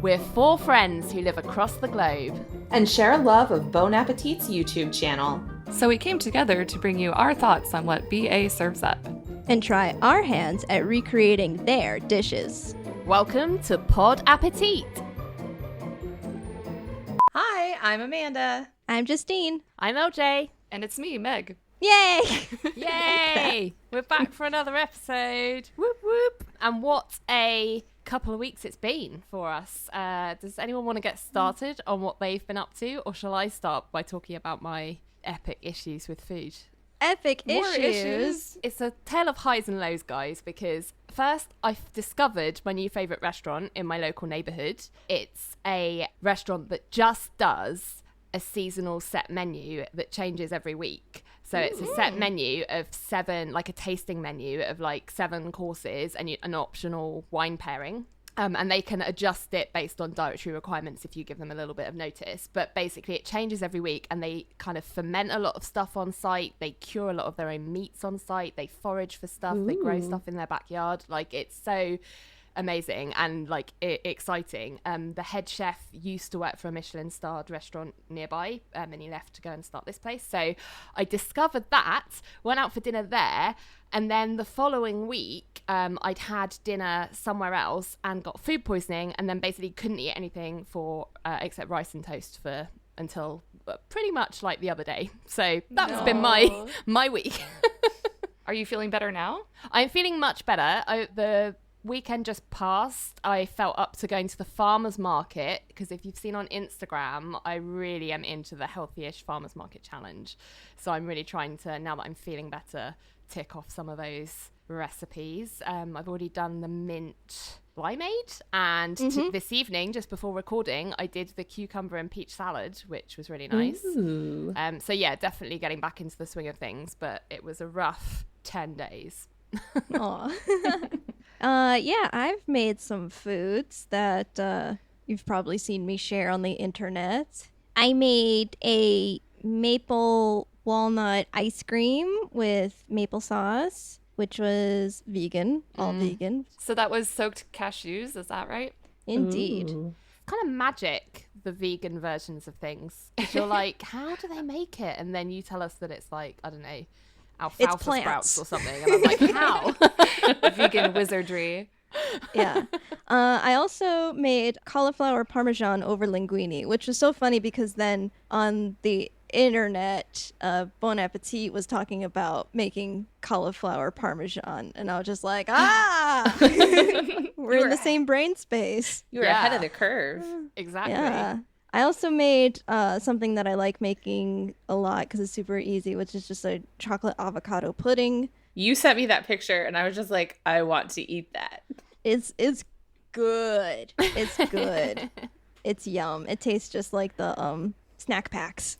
We're four friends who live across the globe and share a love of Bon Appétit's YouTube channel. So we came together to bring you our thoughts on what BA serves up. And try our hands at recreating their dishes. Welcome to Pod Appétit. Hi, I'm Amanda. I'm Justine. I'm LJ. And it's me, Meg. Yay! Yay! We're back for another episode. Whoop whoop. And what a couple of weeks it's been for us. Does anyone want to get started on what they've been up to? Or shall I start by talking about my epic issues with food? Epic issues. It's a tale of highs and lows, guys, because first I've discovered my new favourite restaurant in my local neighbourhood. It's a restaurant that just does a seasonal set menu that changes every week. So it's a set menu of 7, like a tasting menu of like 7 courses and an optional wine pairing. And they can adjust it based on dietary requirements if you give them a little bit of notice. But basically it changes every week, and they kind of ferment a lot of stuff on site. They cure a lot of their own meats on site. They forage for stuff. They grow stuff in their backyard. Like, it's so amazing and like exciting. The head chef used to work for a Michelin-starred restaurant nearby, and he left to go and start this place. So I discovered that, went out for dinner there, and then the following week I'd had dinner somewhere else and got food poisoning, and then basically couldn't eat anything for except rice and toast for until pretty much like the other day. So that's been my week. Are you feeling better now? I'm feeling much better. The weekend just passed. I felt up to going to the farmers market, because if you've seen on Instagram, I really am into the healthy-ish farmers market challenge. So I'm really trying to, now that I'm feeling better, tick off some of those recipes. I've already done the mint limeade, and this evening, just before recording, I did the cucumber and peach salad, which was really nice. So yeah, definitely getting back into the swing of things, but it was a rough 10 days. Yeah, I've made some foods that you've probably seen me share on the internet. I made a maple walnut ice cream with maple sauce, which was vegan, all vegan. So that was soaked cashews, is that right? Indeed. It's kind of magic, the vegan versions of things. Because you're like, how do they make it? And then you tell us that it's like, I don't know, alfalfa sprouts or something, and I'm like, how? Vegan wizardry. Yeah. I also made cauliflower parmesan over linguine, which was so funny because then on the internet, Bon Appétit was talking about making cauliflower parmesan, and I was just like, we're in the same brain space. You were ahead of the curve. Exactly. Yeah. I also made something that I like making a lot because it's super easy, which is just a chocolate avocado pudding. You sent me that picture, and I was just like, I want to eat that. It's good. It's good. It's yum. It tastes just like the snack packs.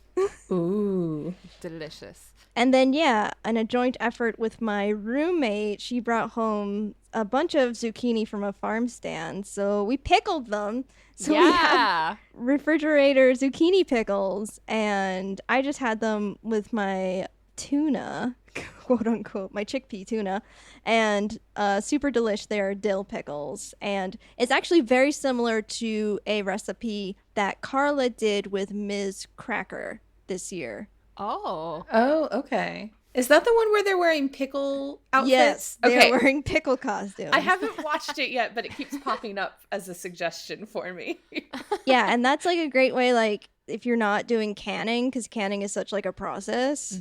Ooh. Delicious. And then, in a joint effort with my roommate, she brought home a bunch of zucchini from a farm stand. So we pickled them. So we have refrigerator zucchini pickles. And I just had them with my tuna, quote unquote, my chickpea tuna. And super delish, they're dill pickles. And it's actually very similar to a recipe that Carla did with Ms. Cracker this year. Oh, Okay. Is that the one where they're wearing pickle outfits? Yes, they're wearing pickle costumes. I haven't watched it yet, but it keeps popping up as a suggestion for me. Yeah, and that's like a great way, like, if you're not doing canning, because canning is such like a process,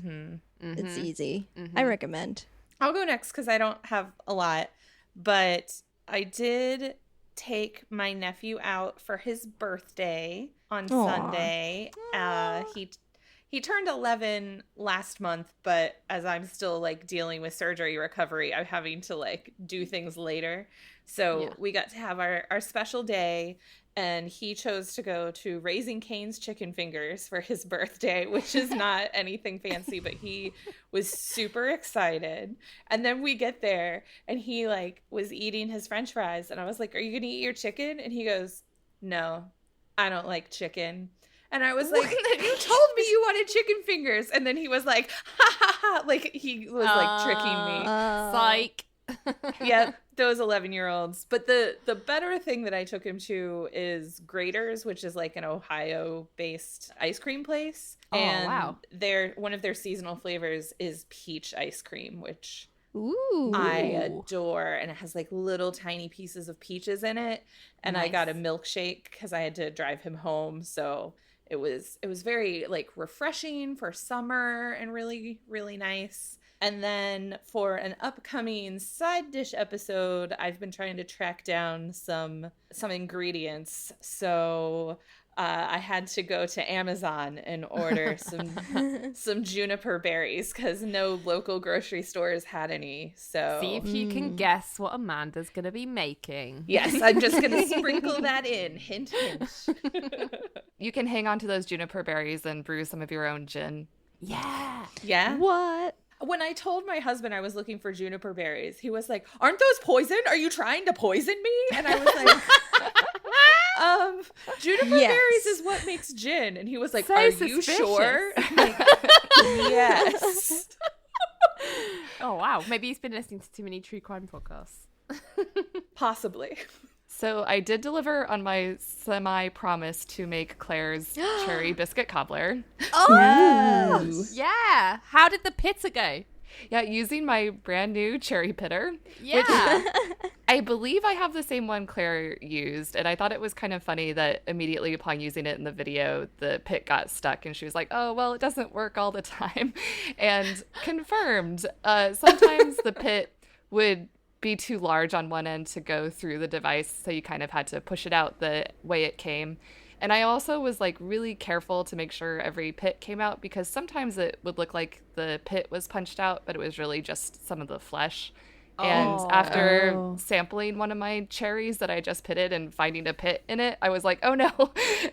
it's easy. I recommend. I'll go next because I don't have a lot, but I did take my nephew out for his birthday on Sunday. He turned 11 last month, but as I'm still like dealing with surgery recovery, I'm having to like do things later. So we got to have our special day, and he chose to go to Raising Cane's Chicken Fingers for his birthday, which is not anything fancy, but he was super excited. And then we get there, and he like was eating his French fries, and I was like, "Are you going to eat your chicken?" And he goes, "No, I don't like chicken." And I was like, "You told me you wanted chicken fingers." And then he was like, "Ha ha ha!" Like he was like tricking me. Psych. Yep, those 11-year-olds. But the better thing that I took him to is Grater's, which is like an Ohio-based ice cream place. Oh, and wow. One of their seasonal flavors is peach ice cream, which Ooh. I adore. And it has like little tiny pieces of peaches in it. And I got a milkshake because I had to drive him home. So it was very like refreshing for summer and really, really nice. And then for an upcoming side dish episode, I've been trying to track down some ingredients. So I had to go to Amazon and order some juniper berries because no local grocery stores had any. So See if you can guess what Amanda's going to be making. yes, I'm just going to sprinkle that in. Hint, hint. You can hang on to those juniper berries and brew some of your own gin. Yeah. Yeah. What? When I told my husband I was looking for juniper berries, he was like, "Aren't those poison? Are you trying to poison me?" And I was like, juniper berries is what makes gin. And he was like, So "Are suspicious. you sure?" I'm like, yes. Oh, wow. Maybe he's been listening to too many true crime podcasts. Possibly. So I did deliver on my semi-promise to make Claire's cherry biscuit cobbler. Oh, yeah. How did the pizza go? Yeah, using my brand new cherry pitter. Yeah. I believe I have the same one Claire used, and I thought it was kind of funny that immediately upon using it in the video, the pit got stuck, and she was like, "Oh, well, it doesn't work all the time." And confirmed, sometimes the pit would be too large on one end to go through the device, so you kind of had to push it out the way it came. And I also was like really careful to make sure every pit came out, because sometimes it would look like the pit was punched out, but it was really just some of the flesh. And after sampling one of my cherries that I just pitted and finding a pit in it, I was like, oh no,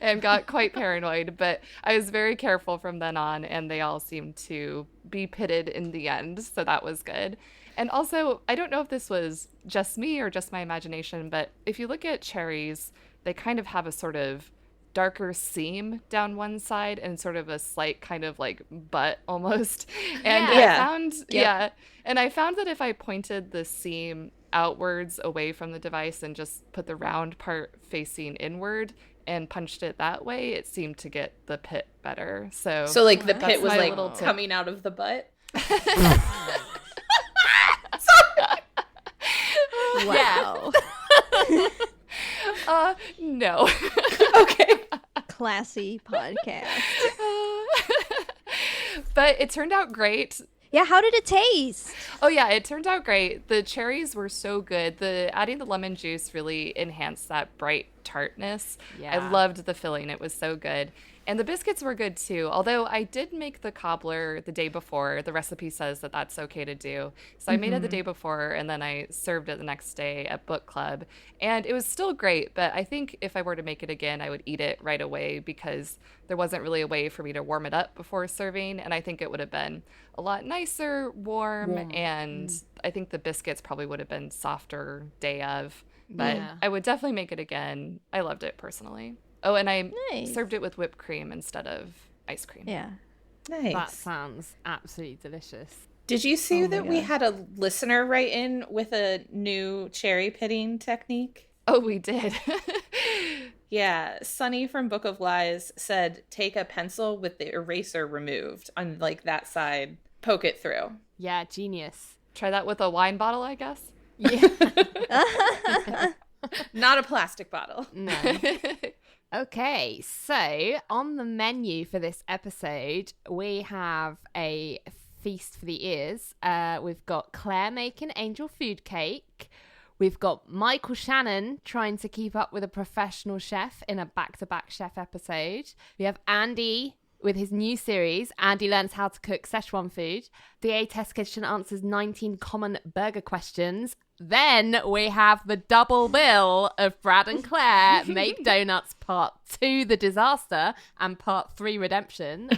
and got quite paranoid. But I was very careful from then on, and they all seemed to be pitted in the end, so that was good. And also, I don't know if this was just me or just my imagination, but if you look at cherries, they kind of have a sort of darker seam down one side and sort of a slight kind of like butt almost. And I found that if I pointed the seam outwards away from the device and just put the round part facing inward and punched it that way, it seemed to get the pit better. So like the pit was like coming out of the butt. Wow. No. Okay. Classy podcast. But it turned out great. Yeah, how did it taste? Oh yeah, it turned out great. The cherries were so good. Adding the lemon juice really enhanced that bright tartness. Yeah. I loved the filling. It was so good. And the biscuits were good too, although I did make the cobbler the day before. The recipe says that that's okay to do. So I made it the day before, and then I served it the next day at book club. And it was still great, but I think if I were to make it again, I would eat it right away, because there wasn't really a way for me to warm it up before serving. And I think it would have been a lot nicer, warm. And I think the biscuits probably would have been softer day of. But I would definitely make it again. I loved it personally. Oh, and I served it with whipped cream instead of ice cream. Yeah. Nice. That sounds absolutely delicious. Did you see that we had a listener write in with a new cherry pitting technique? Oh, we did. Yeah. Sunni from Book of Lies said, take a pencil with the eraser removed on like that side, poke it through. Yeah, genius. Try that with a wine bottle, I guess. Yeah. Not a plastic bottle. No. Okay, so on the menu for this episode, we have a feast for the ears. We've got Claire making angel food cake. We've got Michael Shannon trying to keep up with a professional chef in a back-to-back chef episode. We have Andy with his new series, Andy Learns How to Cook Sichuan Food. The A Test Kitchen answers 19 common burger questions. Then we have the double bill of Brad and Claire Make Doughnuts Part 2, The Disaster, and Part 3, Redemption.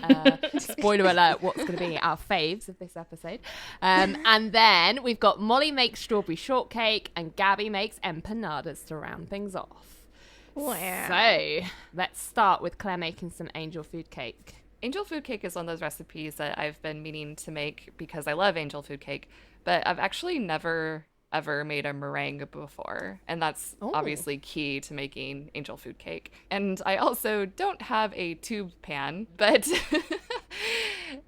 Spoiler alert, what's going to be our faves of this episode. And then we've got Molly Makes Strawberry Shortcake and Gaby Makes Empanadas to round things off. Wow. So let's start with Claire making some angel food cake. Angel food cake is one of those recipes that I've been meaning to make because I love angel food cake, but I've actually never ever made a meringue before, and that's obviously key to making angel food cake. And I also don't have a tube pan, but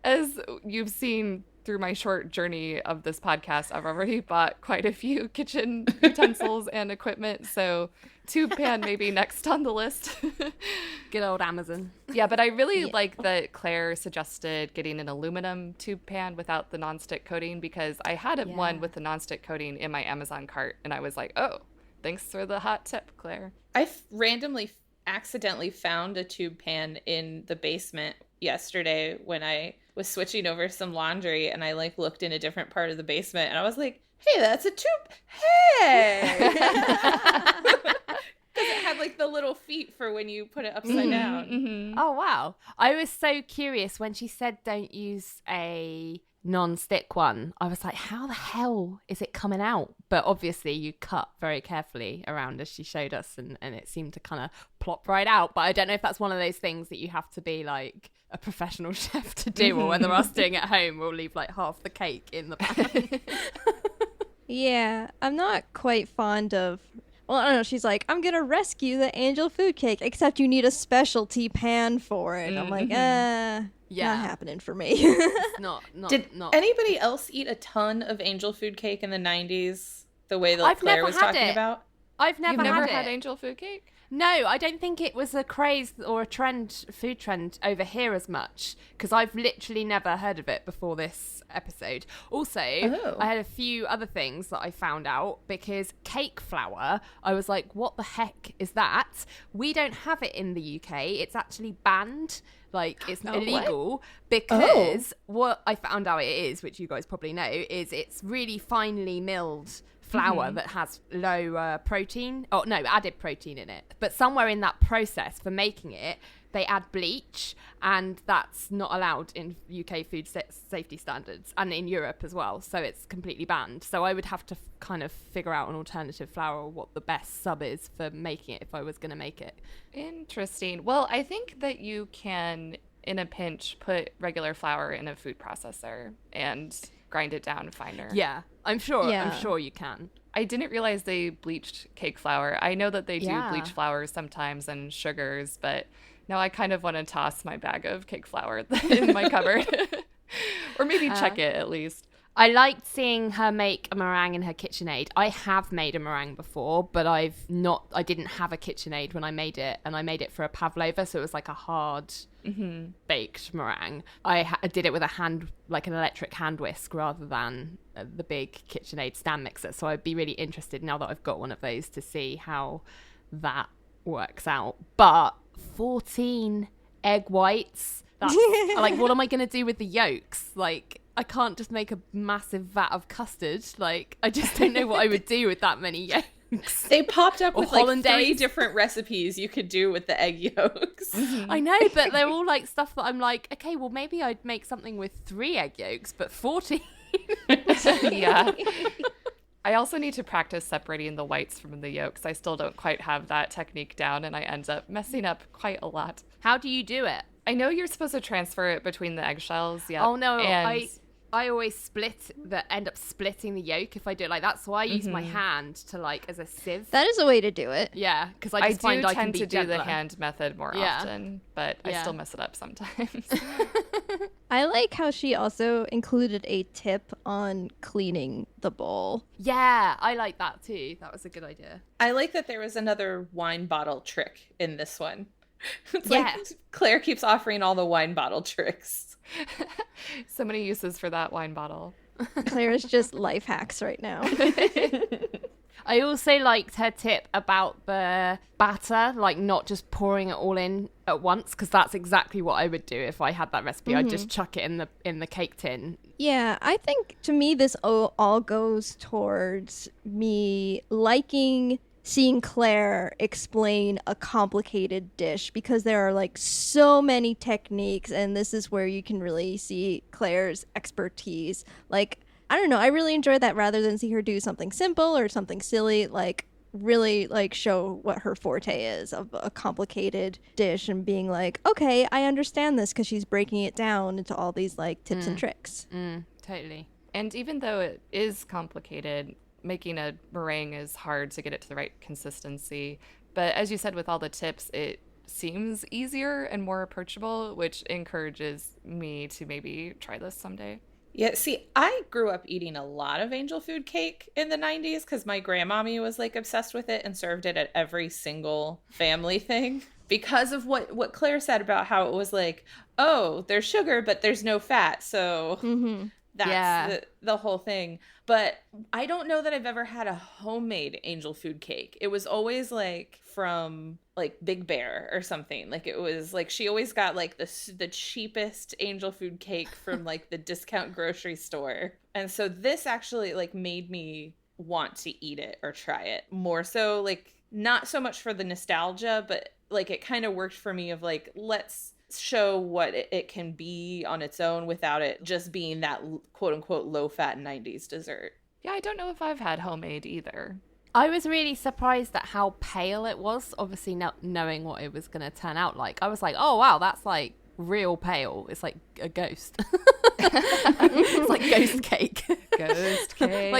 as you've seen through my short journey of this podcast, I've already bought quite a few kitchen utensils and equipment, so tube pan maybe next on the list. Good old Amazon. Yeah, but I really like that Claire suggested getting an aluminum tube pan without the nonstick coating, because I had one with the nonstick coating in my Amazon cart, and I was like, oh, thanks for the hot tip, Claire. I randomly accidentally found a tube pan in the basement yesterday when I was switching over some laundry, and I like looked in a different part of the basement, and I was like, hey, that's a tube. Hey! Because it had like the little feet for when you put it upside down. Mm-hmm. Oh, wow. I was so curious when she said don't use a non-stick one. I was like, how the hell is it coming out? But obviously you cut very carefully around as she showed us, and it seemed to kind of plop right out. But I don't know if that's one of those things that you have to be like a professional chef to do, or whether us doing it at home will leave like half the cake in the pan. Yeah, I'm not quite fond of... Well, I don't know. She's like, I'm going to rescue the angel food cake, except you need a specialty pan for it. I'm like, not happening for me. It's not. Did anybody else eat a ton of angel food cake in the 90s the way that Claire was talking about? I've never had angel food cake? No, I don't think it was a craze or a food trend over here as much, because I've literally never heard of it before this episode. Also, I had a few other things that I found out, because cake flour, I was like, what the heck is that? We don't have it in the UK. It's actually banned. Like, it's illegal because what I found out it is, which you guys probably know, is it's really finely milled flour that has low protein, added protein in it. But somewhere in that process for making it, they add bleach, and that's not allowed in UK food safety standards, and in Europe as well. So it's completely banned. So I would have to kind of figure out an alternative flour, or what the best sub is for making it if I was going to make it. Interesting. Well, I think that you can, in a pinch, put regular flour in a food processor and grind it down finer. Yeah, I'm sure you can. I didn't realize they bleached cake flour. I know that they do bleach flour sometimes and sugars, but now I kind of want to toss my bag of cake flour in my cupboard. Or maybe check it at least. I liked seeing her make a meringue in her KitchenAid. I have made a meringue before, but I didn't have a KitchenAid when I made it, and I made it for a pavlova, so it was like a hard baked meringue. I did it with an electric hand whisk rather than the big KitchenAid stand mixer, so I'd be really interested now that I've got one of those to see how that works out. But 14 egg whites, that's like, what am I going to do with the yolks? Like, I can't just make a massive vat of custard. Like, I just don't know what I would do with that many yolks. They popped up with like 3 different recipes you could do with the egg yolks. I know, but they're all like stuff that I'm like, okay, well, maybe I'd make something with 3 egg yolks, but 14. Yeah. I also need to practice separating the whites from the yolks. I still don't quite have that technique down, and I end up messing up quite a lot. How do you do it? I know you're supposed to transfer it between the eggshells. Yeah. Oh no, I always end up splitting the yolk if I do it like that. So I use my hand to like as a sieve. That is a way to do it. Yeah, because I find I can be tend to gentler. do the hand method more often, but I still mess it up sometimes. I like how she also included a tip on cleaning the bowl. Yeah, I like that too. That was a good idea. I like that there was another wine bottle trick in this one. It's like Claire keeps offering all the wine bottle tricks. So many uses for that wine bottle. Claire's just life hacks right now. I also liked her tip about the batter, like not just pouring it all in at once, because that's exactly what I would do if I had that recipe. I'd just chuck it in the cake tin. Yeah, I think to me this all goes towards me liking seeing Claire explain a complicated dish, because there are like so many techniques, and this is where you can really see Claire's expertise. Like, I don't know, I really enjoyed that rather than see her do something simple or something silly. Like, really like show what her forte is of a complicated dish and being like, okay, I understand this, because she's breaking it down into all these like tips and tricks. Totally. And even though it is complicated, making a meringue is hard to get it to the right consistency. But as you said, with all the tips, it seems easier and more approachable, which encourages me to maybe try this someday. Yeah, see, I grew up eating a lot of angel food cake in the 90s because my grandmommy was like obsessed with it and served it at every single family thing. Because of what Claire said about how it was like, oh, there's sugar, but there's no fat. So that's the whole thing. But I don't know that I've ever had a homemade angel food cake. It was always like from like Big Bear or something. Like it was like she always got like the cheapest angel food cake from like the discount grocery store. And so this actually like made me want to eat it or try it more so, like not so much for the nostalgia, but like it kind of worked for me of like, let's show what it can be on its own without it just being that quote unquote low fat 90s dessert. Yeah, I don't know if I've had homemade either. I was really surprised at how pale it was, obviously not knowing what it was going to turn out like. I was like, oh wow, that's like real pale. It's like a ghost. It's like ghost cake. Ghost cake.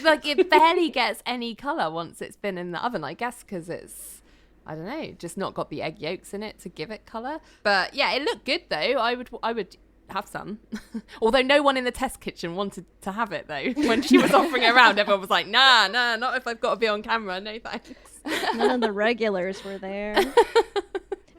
like it barely gets any colour once it's been in the oven, I guess, because it's, I don't know, just not got the egg yolks in it to give it colour. But yeah, it looked good though. I would have some. Although no one in the test kitchen wanted to have it though. When she was offering it around, everyone was like, nah, not if I've got to be on camera. No thanks. None of the regulars were there.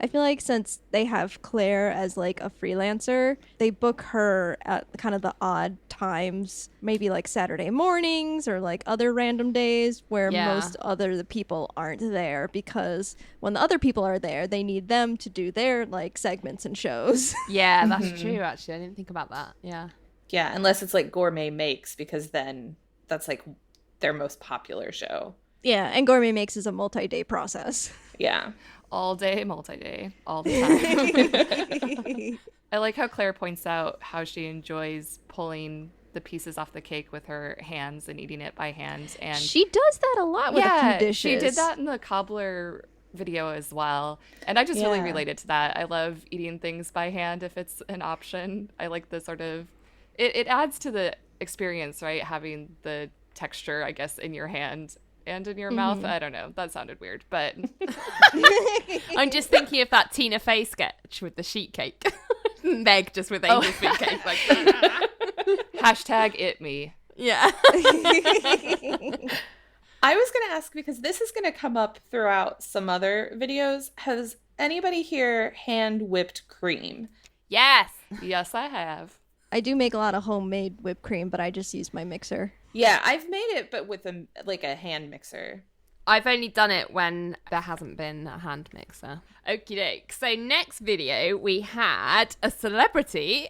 I feel like since they have Claire as like a freelancer, they book her at kind of the odd times, maybe like Saturday mornings or like other random days where most other people aren't there, because when the other people are there, they need them to do their like segments and shows. Yeah, that's true actually. I didn't think about that. Yeah. Yeah, unless it's like Gourmet Makes, because then that's like their most popular show. Yeah, and Gourmet Makes is a multi-day process. Yeah. All day, multi-day, all the time. I like how Claire points out how she enjoys pulling the pieces off the cake with her hands and eating it by hand. And she does that a lot with a few dishes. She did that in the cobbler video as well. And I just really related to that. I love eating things by hand if it's an option. I like the sort of, it adds to the experience, right? Having the texture, I guess, in your hand and in your mouth. I don't know. That sounded weird, but I'm just thinking of that Tina Fey sketch with the sheet cake. Meg just with angel food cake. Like, hashtag it me. Yeah. I was going to ask, because this is going to come up throughout some other videos. Has anybody here hand whipped cream? Yes. Yes, I have. I do make a lot of homemade whipped cream, but I just use my mixer. Yeah, I've made it, but with a hand mixer. I've only done it when there hasn't been a hand mixer. Okie doke. So next video, we had a celebrity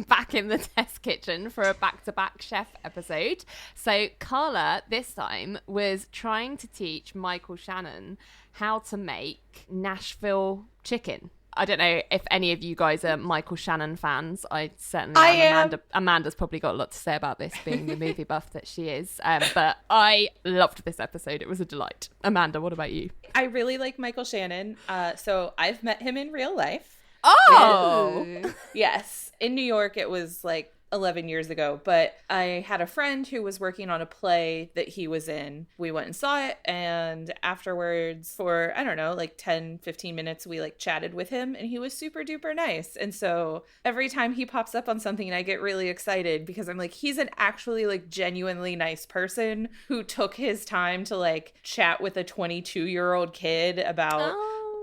back in the test kitchen for a back-to-back chef episode. So Carla, this time, was trying to teach Michael Shannon how to make Nashville chicken. I don't know if any of you guys are Michael Shannon fans. I certainly am. Amanda's probably got a lot to say about this, being the movie buff that she is. But I loved this episode. It was a delight. Amanda, what about you? I really like Michael Shannon. So I've met him in real life. Oh! Yes. In New York, it was like 11 years ago, but I had a friend who was working on a play that he was in. We went and saw it, and afterwards for, I don't know, like 10, 15 minutes, we like chatted with him, and he was super duper nice. And so every time he pops up on something, I get really excited because I'm like, he's an actually like genuinely nice person who took his time to like chat with a 22-year-old kid about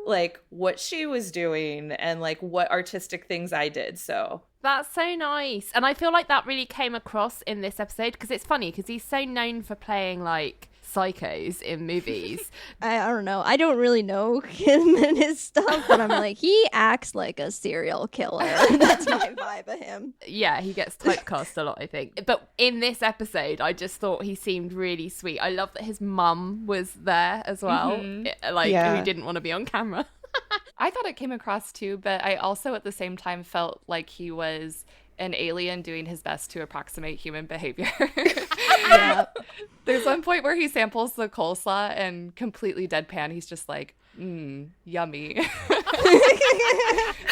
like what she was doing and like what artistic things I did. So that's so nice. And I feel like that really came across in this episode, because it's funny because he's so known for playing like psychos in movies. I don't know. I don't really know him and his stuff, but I'm like, he acts like a serial killer. That's my vibe of him. Yeah, he gets typecast a lot, I think. But in this episode, I just thought he seemed really sweet. I love that his mum was there as well, who didn't want to be on camera. I thought it came across too, but I also at the same time felt like he was an alien doing his best to approximate human behavior. Yeah. There's one point where he samples the coleslaw and completely deadpan. He's just like, Yummy.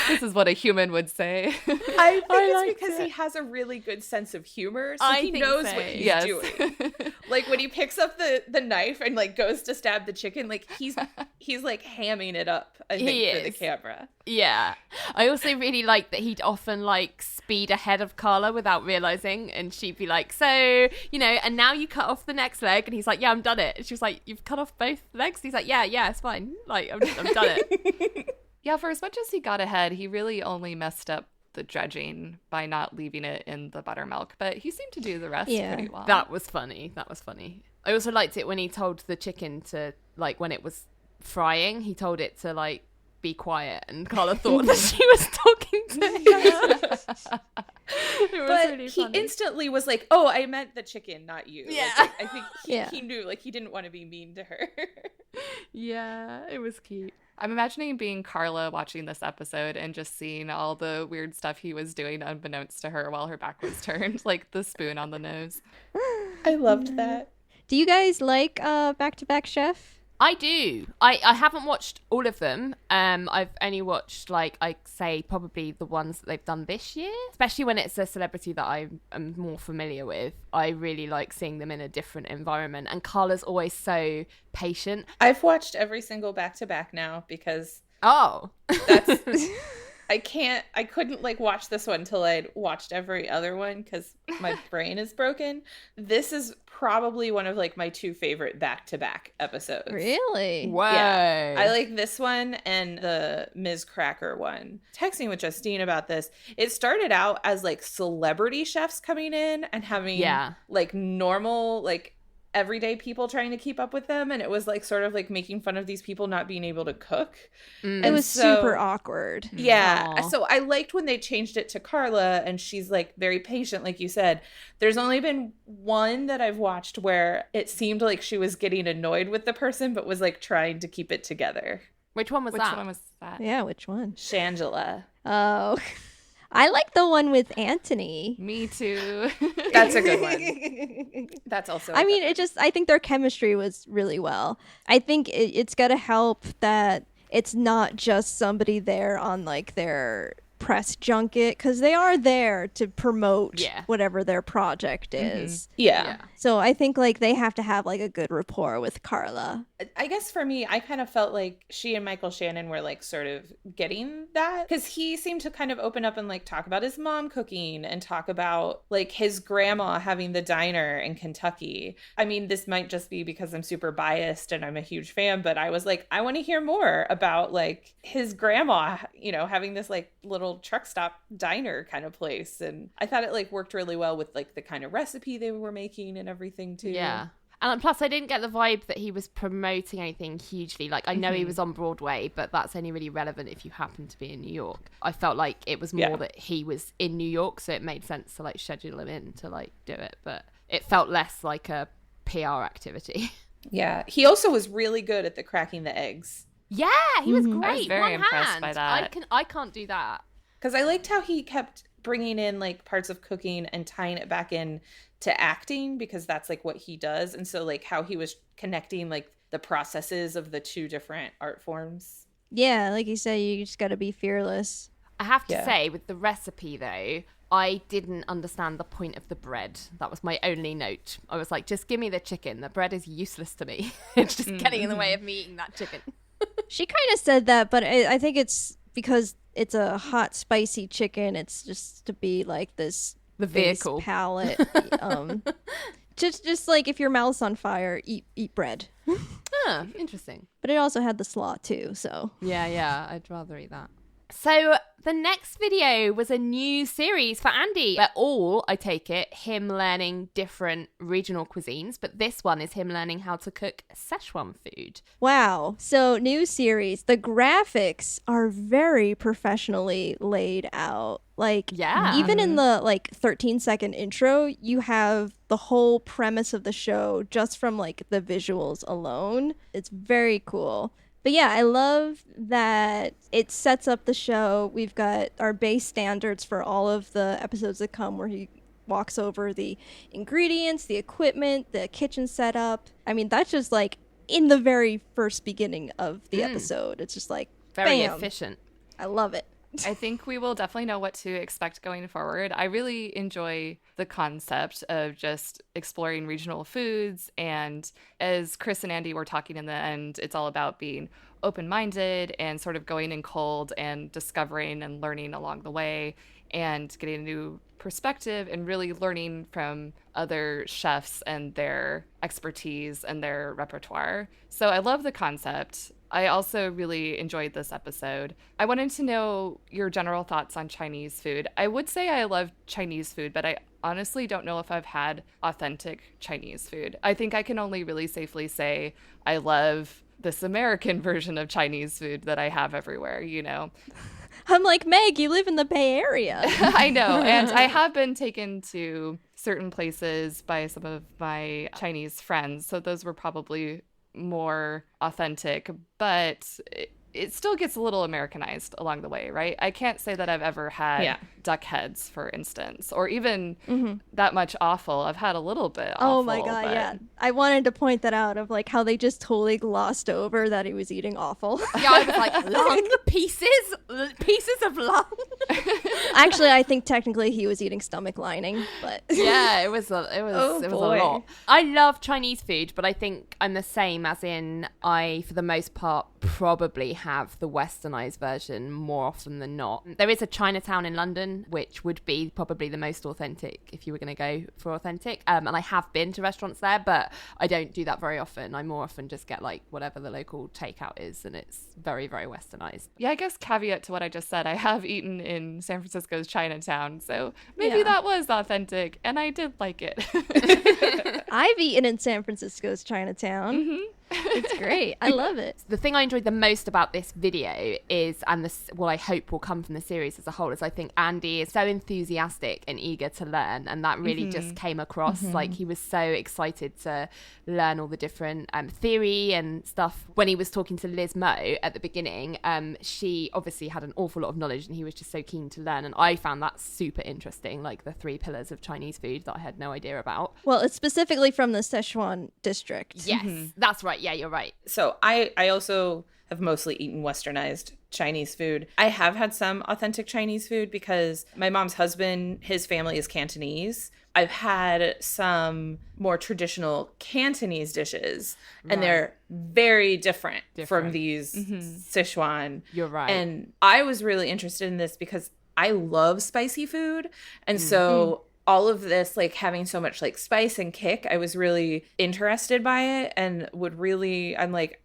This is what a human would say. I think it's because he has a really good sense of humor, so he knows what he's doing. Like when he picks up the knife and like goes to stab the chicken, like he's like hamming it up, I think, for the camera. Yeah. I also really like that he'd often like speed ahead of Carla without realizing, and she'd be like, so, you know, and now you cut off the next leg, and he's like, yeah, I'm done it. And she was like, you've cut off both legs? He's like, yeah, it's fine. Like, I'm done it. Yeah, for as much as he got ahead, he really only messed up the dredging by not leaving it in the buttermilk, but he seemed to do the rest pretty well. That was funny. I also liked it when he told the chicken to, like, when it was frying, he told it to, like, be quiet, and Carla thought that she was talking to him. But really he funny. Instantly was like, oh, I meant the chicken, not you. Yeah. Like, I think he knew, like, he didn't want to be mean to her. Yeah, it was cute. I'm imagining being Carla watching this episode and just seeing all the weird stuff he was doing unbeknownst to her while her back was turned, like the spoon on the nose. I loved that. Do you guys like Back to Back Chef? I do. I haven't watched all of them. I've only watched, like, I say probably the ones that they've done this year, especially when it's a celebrity that I am more familiar with. I really like seeing them in a different environment, and Carla's always so patient. I've watched every single back-to-back now because that's I couldn't like watch this one until I'd watched every other one because my brain is broken. This is probably one of like my two favorite back-to-back episodes. Really? Whoa. Yeah. I like this one and the Ms. Cracker one. Texting with Justine about this, it started out as like celebrity chefs coming in and having like normal, like everyday people trying to keep up with them, and it was like sort of like making fun of these people not being able to cook. It was super awkward. Yeah. Aww. So I liked when they changed it to Carla, and she's like very patient, like you said. There's only been one that I've watched where it seemed like she was getting annoyed with the person but was like trying to keep it together. Which one was Which that? one was that? Yeah, which one? Shangela. Oh, I like the one with Anthony. Me too. That's a good one. That's also I mean, I think their chemistry was really well. I think it's got to help that it's not just somebody there on like their press junket, because they are there to promote whatever their project is. Yeah. So I think like they have to have like a good rapport with Carla. I guess for me, I kind of felt like she and Michael Shannon were like sort of getting that, because he seemed to kind of open up and like talk about his mom cooking and talk about like his grandma having the diner in Kentucky. I mean, this might just be because I'm super biased and I'm a huge fan, but I was like, I want to hear more about like his grandma, you know, having this like little truck stop diner kind of place. And I thought it like worked really well with like the kind of recipe they were making and everything too. Yeah. And plus, I didn't get the vibe that he was promoting anything hugely. Like, I know he was on Broadway, but that's only really relevant if you happen to be in New York. I felt like it was more that he was in New York, so it made sense to, like, schedule him in to, like, do it. But it felt less like a PR activity. Yeah. He also was really good at the cracking the eggs. Yeah, he was great. I was very impressed by that. I can't do that. Because I liked how he kept bringing in, like, parts of cooking and tying it back in to acting, because that's like what he does. And so like how he was connecting like the processes of the two different art forms. Yeah, like you said, you just got to be fearless. I have to say, with the recipe though, I didn't understand the point of the bread. That was my only note. I was like, just give me the chicken. The bread is useless to me. It's just getting in the way of me eating that chicken. She kind of said that, but I think it's because it's a hot, spicy chicken. It's just to be like this the vehicle palate. Just like if your mouth's on fire, eat bread. Interesting. But it also had the slaw too, so yeah, I'd rather eat that. So the next video was a new series for Andy. They're all, I take it, him learning different regional cuisines, but this one is him learning how to cook Sichuan food. Wow. So new series. The graphics are very professionally laid out. Like, even in the, 13-second intro, you have the whole premise of the show just from, the visuals alone. It's very cool. But yeah, I love that it sets up the show. We've got our base standards for all of the episodes that come, where he walks over the ingredients, the equipment, the kitchen setup. I mean, that's just, in the very first beginning of the episode. It's just like, very bam. efficient. I love it. I think we will definitely know what to expect going forward. I really enjoy the concept of just exploring regional foods. And as Chris and Andy were talking in the end, it's all about being open-minded and sort of going in cold and discovering and learning along the way and getting a new perspective and really learning from other chefs and their expertise and their repertoire. So I love the concept. I also really enjoyed this episode. I wanted to know your general thoughts on Chinese food. I would say I love Chinese food, but I honestly don't know if I've had authentic Chinese food. I think I can only really safely say I love this American version of Chinese food that I have everywhere, you know? I'm like, Meg, you live in the Bay Area. I know. And I have been taken to certain places by some of my Chinese friends. So those were probably more authentic, but it still gets a little Americanized along the way, right? I can't say that I've ever had duck heads, for instance, or even that much offal. I've had a little bit Oh offal, my God, but... yeah. I wanted to point that out of like how they just totally glossed over that he was eating offal. Yeah, I was like, lung pieces of lung. Actually, I think technically he was eating stomach lining, but yeah, it was a lot. I love Chinese food, but I think I'm the same, as in I, for the most part, probably have the westernized version more often than not. There is a Chinatown in London, which would be probably the most authentic if you were going to go for authentic. And I have been to restaurants there, but I don't do that very often. I more often just get like whatever the local takeout is, and it's very, very westernized. Yeah, I guess caveat to what I just said, I have eaten in San Francisco's Chinatown, so maybe that was authentic, and I did like it. I've eaten in San Francisco's Chinatown. It's great. I love it. The thing I enjoyed the most about this video is, and this, what I hope will come from the series as a whole, is I think Andy is so enthusiastic and eager to learn, and that really just came across. Like, he was so excited to learn all the different theory and stuff. When he was talking to Liz Mo at the beginning, she obviously had an awful lot of knowledge, and he was just so keen to learn, and I found that super interesting, like the 3 pillars of Chinese food that I had no idea about. Well, it's specifically from the Sichuan district. Yes, that's right. Yeah, you're right. So I also have mostly eaten westernized Chinese food. I have had some authentic Chinese food because my mom's husband, his family is Cantonese. I've had some more traditional Cantonese dishes, and they're very different from these Sichuan. You're right. And I was really interested in this because I love spicy food. And so all of this, like having so much like spice and kick, I was really interested by it, and I'm like,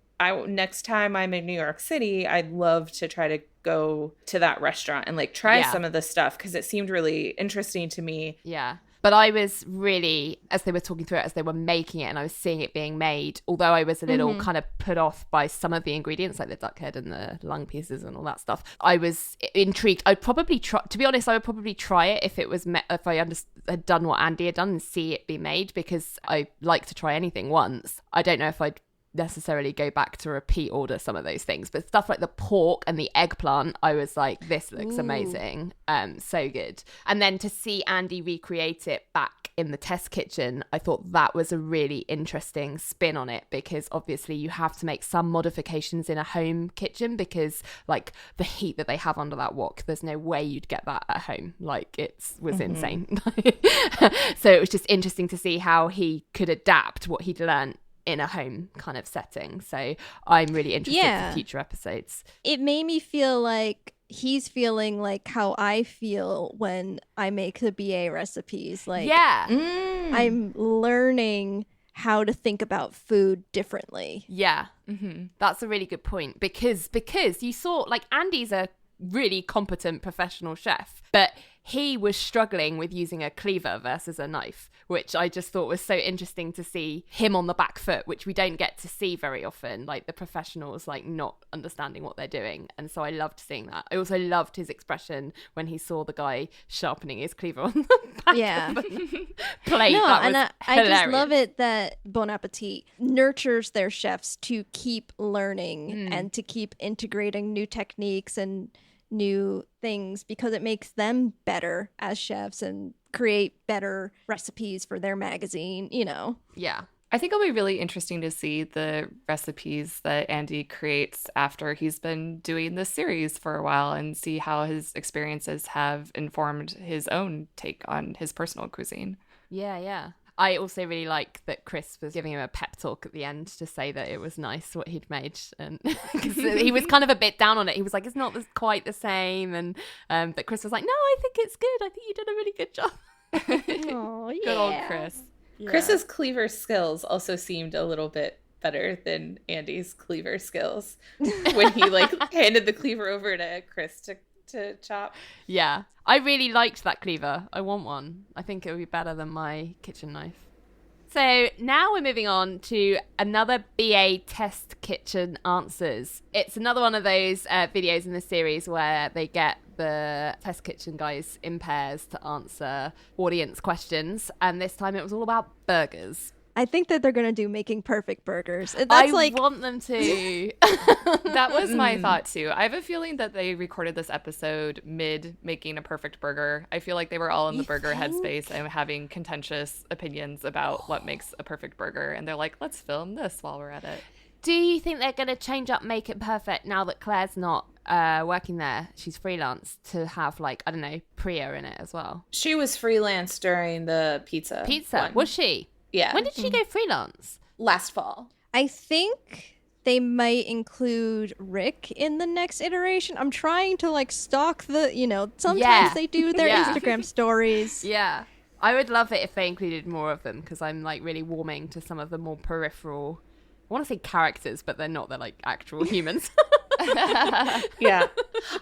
next time I'm in New York City, I'd love to try to go to that restaurant and like try some of this stuff, because it seemed really interesting to me. Yeah. But I was really, as they were talking through it, as they were making it, and I was seeing it being made, although I was a little kind of put off by some of the ingredients, like the duck head and the lung pieces and all that stuff, I was intrigued. I'd probably try, to be honest, I would probably try it if it was, if I had done what Andy had done and see it be made, because I like to try anything once. I don't know if I'd necessarily go back to repeat order some of those things, but stuff like the pork and the eggplant, I was like, this looks amazing, so good. And then to see Andy recreate it back in the test kitchen, I thought that was a really interesting spin on it, because obviously you have to make some modifications in a home kitchen, because like the heat that they have under that wok, there's no way you'd get that at home. Like, it was insane. So it was just interesting to see how he could adapt what he'd learned in a home kind of setting. So I'm really interested for future episodes. It made me feel like he's feeling like how I feel when I make the BA recipes. Like, I'm learning how to think about food differently. Yeah. That's a really good point, because you saw, like, Andy's a really competent professional chef, but he was struggling with using a cleaver versus a knife, which I just thought was so interesting to see him on the back foot, which we don't get to see very often, like the professionals like not understanding what they're doing. And so I loved seeing that. I also loved his expression when he saw the guy sharpening his cleaver on the back of the plate. No, that and was I just love it that Bon Appétit nurtures their chefs to keep learning and to keep integrating new techniques and new things, because it makes them better as chefs and create better recipes for their magazine, you know. Yeah. I think it'll be really interesting to see the recipes that Andy creates after he's been doing this series for a while and see how his experiences have informed his own take on his personal cuisine. Yeah. I also really like that Chris was giving him a pep talk at the end to say that it was nice what he'd made, and because he was kind of a bit down on it. He was like, "It's not quite the same," and but Chris was like, "No, I think it's good. I think you did a really good job." Oh, yeah. Good old Chris. Yeah. Chris's cleaver skills also seemed a little bit better than Andy's cleaver skills when he like handed the cleaver over to Chris to chop. Yeah, I really liked that cleaver. I want one. I think it would be better than my kitchen knife. So now we're moving on to another BA test kitchen answers. It's another one of those videos in the series where they get the test kitchen guys in pairs to answer audience questions. And this time it was all about burgers. I think that they're going to do making perfect burgers. That's I want them to. That was my thought too. I have a feeling that they recorded this episode mid making a perfect burger. I feel like they were all in the burger headspace and having contentious opinions about what makes a perfect burger. And they're like, let's film this while we're at it. Do you think they're going to change up Make It Perfect now that Claire's not working there? She's freelance, to have like, I don't know, Priya in it as well. She was freelance during the pizza one. Was she? Yeah. When did she go freelance? Last fall. I think they might include Rick in the next iteration. I'm trying to like stalk the, sometimes they do their Instagram stories. Yeah. I would love it if they included more of them, because I'm like really warming to some of the more peripheral, I want to say characters, but they're not. They're like actual humans. Yeah.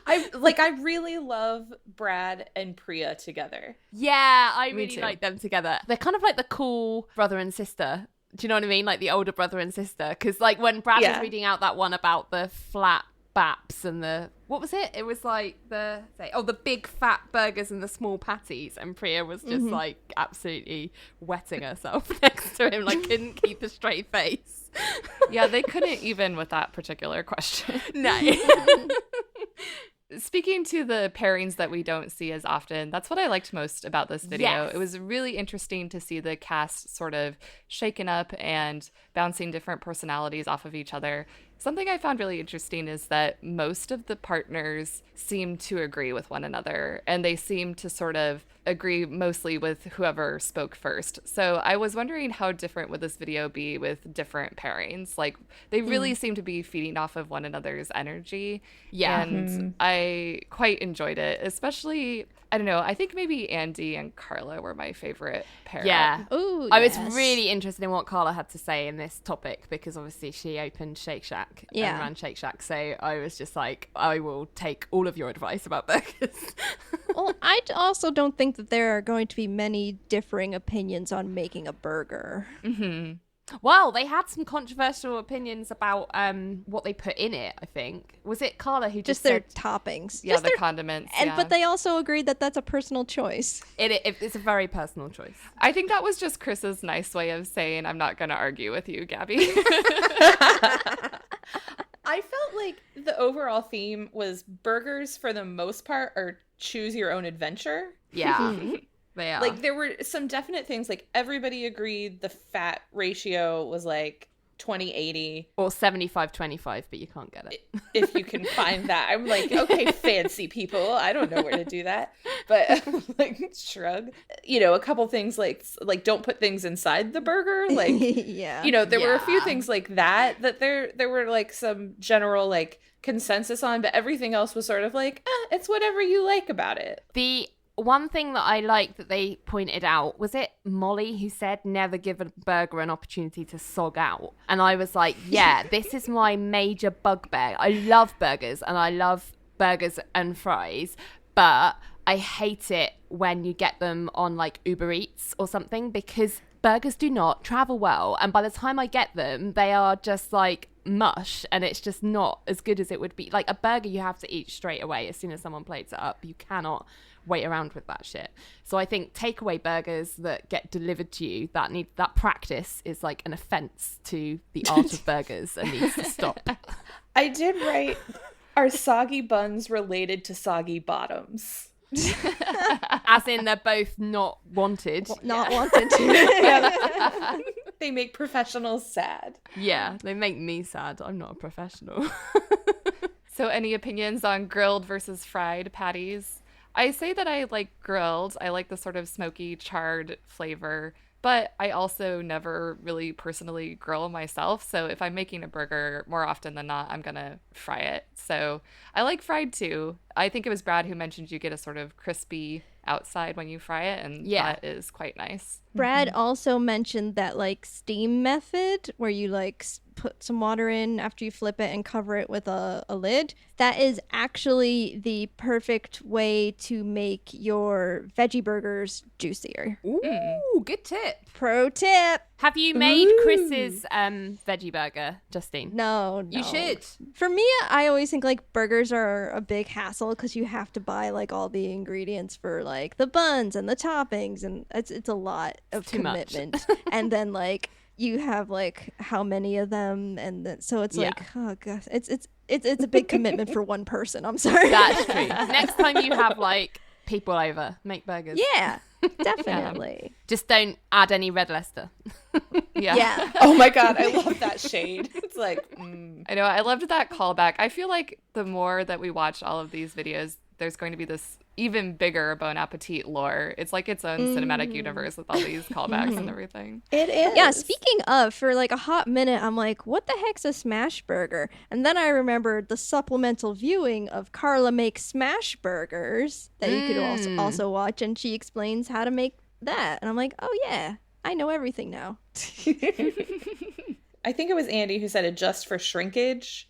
I really love Brad and Priya together. Yeah, I really like them together. They're kind of like the cool brother and sister. Do you know what I mean? Like the older brother and sister. Because like when Brad was reading out that one about the flat baps and the, what was it? It was like the big fat burgers and the small patties. And Priya was just like absolutely wetting herself next to him. Like couldn't keep a straight face. Yeah, they couldn't even with that particular question. No. Speaking to the pairings that we don't see as often, that's what I liked most about this video. Yes. It was really interesting to see the cast sort of shaken up and bouncing different personalities off of each other. Something I found really interesting is that most of the partners seem to agree with one another, and they seem to sort of agree mostly with whoever spoke first. So I was wondering how different would this video be with different pairings? Like, they really seem to be feeding off of one another's energy. Yeah. And I quite enjoyed it, especially, I don't know, I think maybe Andy and Carla were my favorite pair. Yeah. Ooh, I was really interested in what Carla had to say in this topic, because obviously she opened Shake Shack and ran Shake Shack. So I was just like, I will take all of your advice about burgers. Well, I also don't think that there are going to be many differing opinions on making a burger. Mm-hmm. Well, they had some controversial opinions about what they put in it, I think. Was it Carla who just their said... toppings. Yeah, the condiments. But they also agreed that that's a personal choice. It's a very personal choice. I think that was just Chris's nice way of saying, I'm not going to argue with you, Gaby. I felt like the overall theme was burgers, for the most part, are choose your own adventure. Yeah. They are. Like, there were some definite things, like, everybody agreed the fat ratio was, like, 20-80. Or 75-25, but you can't get it. If you can find that. I'm like, okay, fancy people. I don't know where to do that. But, like, shrug. A couple things, like don't put things inside the burger. Like, there were a few things like that there were, like, some general, like, consensus on, but everything else was sort of like, it's whatever you like about it. The one thing that I liked that they pointed out, was it Molly who said never give a burger an opportunity to sog out? And I was like, yeah, this is my major bugbear. I love burgers and I love burgers and fries, but I hate it when you get them on like Uber Eats or something, because burgers do not travel well. And by the time I get them, they are just like mush, and it's just not as good as it would be. Like a burger you have to eat straight away as soon as someone plates it up. You cannot wait around with that shit. So I think takeaway burgers that get delivered to you, that practice is like an offense to the art of burgers and needs to stop. I did write, are soggy buns related to soggy bottoms? As in they're both not wanted. Not wanted. They make professionals sad. Yeah, they make me sad. I'm not a professional. So any opinions on grilled versus fried patties? I say that I like grilled. I like the sort of smoky, charred flavor, but I also never really personally grill myself. So if I'm making a burger, more often than not, I'm going to fry it. So I like fried too. I think it was Brad who mentioned you get a sort of crispy outside when you fry it, and that is quite nice. Brad also mentioned that like steam method where you like put some water in after you flip it and cover it with a lid. That is actually the perfect way to make your veggie burgers juicier. Ooh, good tip. Pro tip. Have you made Chris's veggie burger, Justine? No. You should. For me, I always think like burgers are a big hassle because you have to buy like all the ingredients for like the buns and the toppings, and it's a lot of commitment. And then like you have like how many of them, and then, so it's like, oh gosh, it's a big commitment for one person. I'm sorry. That's true. Next time you have like people over, make burgers. Yeah. Definitely. Just don't add any red Leicester. Yeah. Oh my God, I love that shade. It's like, I know, I loved that callback. I feel like the more that we watch all of these videos, there's going to be this even bigger Bon Appetit lore. It's like its own cinematic universe with all these callbacks and everything. it is. Yeah, speaking of, for like a hot minute, I'm like, what the heck's a smash burger? And then I remembered the supplemental viewing of Carla Makes Smash Burgers that you could also watch, and she explains how to make that. And I'm like, oh yeah, I know everything now. I think it was Andy who said adjust for shrinkage.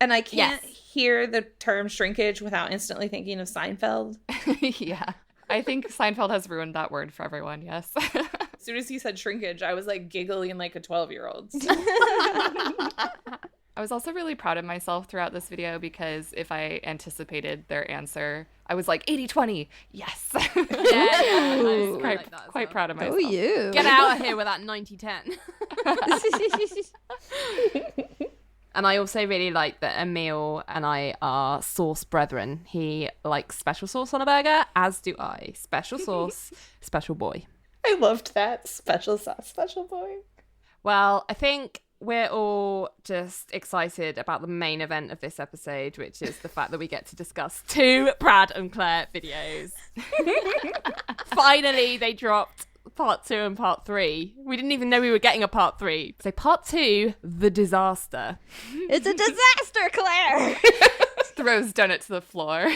And I can't hear the term shrinkage without instantly thinking of Seinfeld. Yeah. I think Seinfeld has ruined that word for everyone, yes. As soon as he said shrinkage, I was like giggling like a 12-year-old. I was also really proud of myself throughout this video because if I anticipated their answer, I was like 80-20. Yes. Quite proud of myself. Oh, you. Get out of here with that 90-10. And I also really like that Emil and I are sauce brethren. He likes special sauce on a burger, as do I. Special sauce, special boy. I loved that. Special sauce, special boy. Well, I think we're all just excited about the main event of this episode, which is the fact that we get to discuss 2 Brad and Claire videos. Finally, they dropped part 2 and part 3. We didn't even know we were getting a part 3. So part 2, the disaster. It's a disaster, Claire. Throws donut to the floor.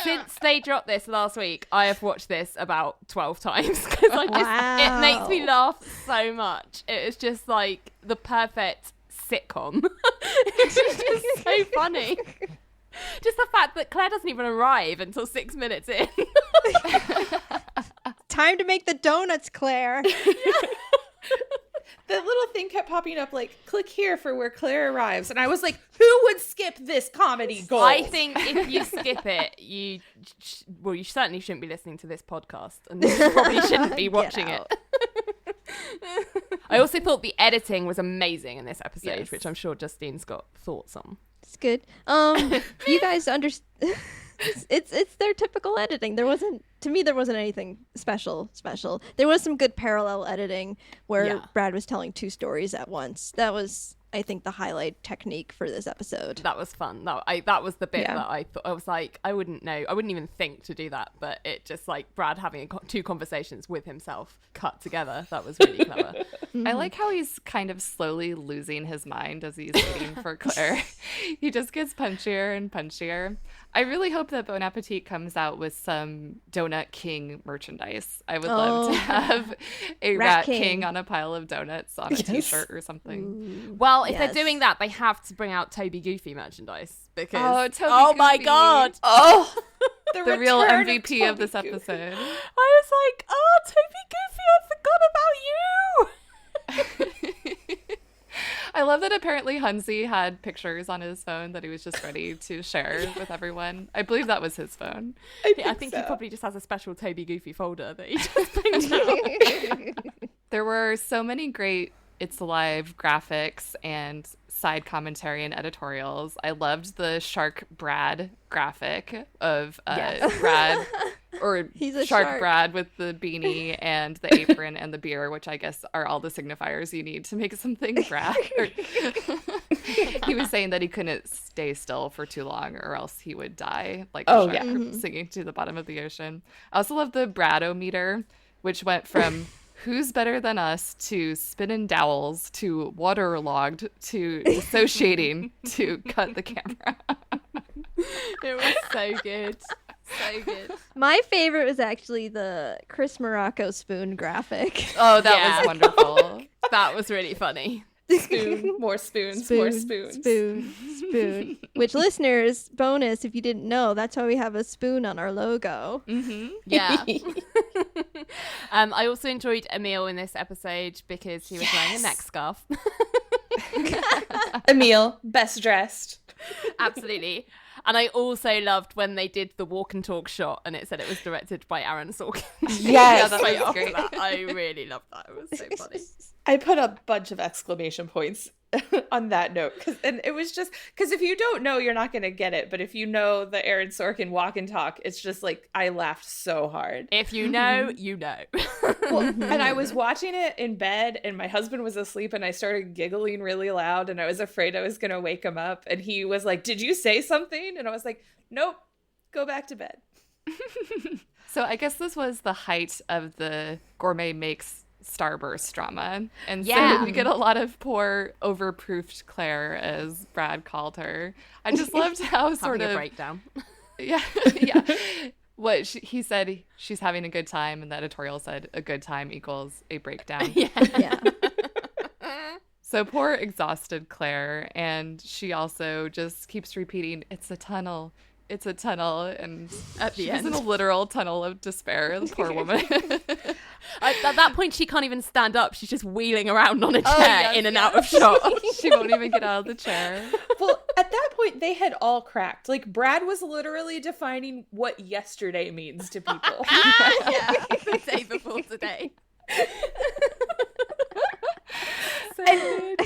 Since they dropped this last week, I have watched this about 12 times because it makes me laugh so much. It is just like the perfect sitcom. It's just so funny. Just the fact that Claire doesn't even arrive until 6 minutes in. Time to make the donuts, Claire. The little thing kept popping up like, click here for where Claire arrives. And I was like, who would skip this comedy gold? I think if you skip it, you certainly shouldn't be listening to this podcast. And you probably shouldn't be watching it. I also thought the editing was amazing in this episode, which I'm sure Justine's got thoughts on. It's good. You guys understand. It's their typical editing. There wasn't anything special. There was some good parallel editing where Brad was telling 2 stories at once. That was, I think, the highlight technique for this episode. That was fun. That was the bit that I thought, I was like, I wouldn't even think to do that, but it just like Brad having 2 conversations with himself cut together. That was really clever. I like how he's kind of slowly losing his mind as he's waiting for Claire. He just gets punchier and punchier. I really hope that Bon Appetit comes out with some Donut King merchandise. I would love to have a Rat King on a pile of donuts on a t-shirt or something. Ooh. Well, if they're doing that, they have to bring out Toby Goofy merchandise because my god, the real MVP of this episode. I was like, Toby Goofy, I forgot about you. I love that apparently Hunzi had pictures on his phone that he was just ready to share with everyone. I believe that was his phone. I think he probably just has a special Toby Goofy folder that he just brings out. There were so many great It's Alive graphics and side commentary and editorials. I loved the Shark Brad graphic of Brad Or He's a Shark shark. Brad with the beanie and the apron and the beer, which I guess are all the signifiers you need to make something Brad. He was saying that he couldn't stay still for too long or else he would die, like a shark sinking to the bottom of the ocean. I also love the Bradometer, which went from who's better than us to spinning dowels to waterlogged to dissociating to cut the camera. It was so good. So good. My favorite was actually the Chris Morocco spoon graphic. Oh, that was wonderful. That was really funny. Spoon, more spoons, more spoons. Spoon. Which, listeners, bonus, if you didn't know, that's why we have a spoon on our logo. Yeah. I also enjoyed Emil in this episode because he was wearing a neck scarf. Emil, best dressed. Absolutely. And I also loved when they did the walk and talk shot and it said it was directed by Aaron Sorkin. Yes. Yeah, that Straight was after great. that. I really loved that. It was so funny. I put a bunch of exclamation points on that note. And it was just, because if you don't know, you're not going to get it. But if you know the Aaron Sorkin walk and talk, it's just like, I laughed so hard. If you know, you know. Well, and I was watching it in bed and my husband was asleep and I started giggling really loud and I was afraid I was going to wake him up. And he was like, did you say something? And I was like, nope, go back to bed. So I guess this was the height of the Gourmet Makes Starburst drama. And so we get a lot of poor, overproofed Claire, as Brad called her. I just loved how sort Having of... a breakdown. Yeah. What he said, she's having a good time, and the editorial said a good time equals a breakdown. Yeah. So poor, exhausted Claire, and she also just keeps repeating, it's a tunnel. It's a tunnel, and At the she's end. in a literal tunnel of despair, the poor woman. At that point, she can't even stand up. She's just wheeling around on a chair in and out of shot. She won't even get out of the chair. Well, at that point, they had all cracked. Like, Brad was literally defining what yesterday means to people. The day before today. And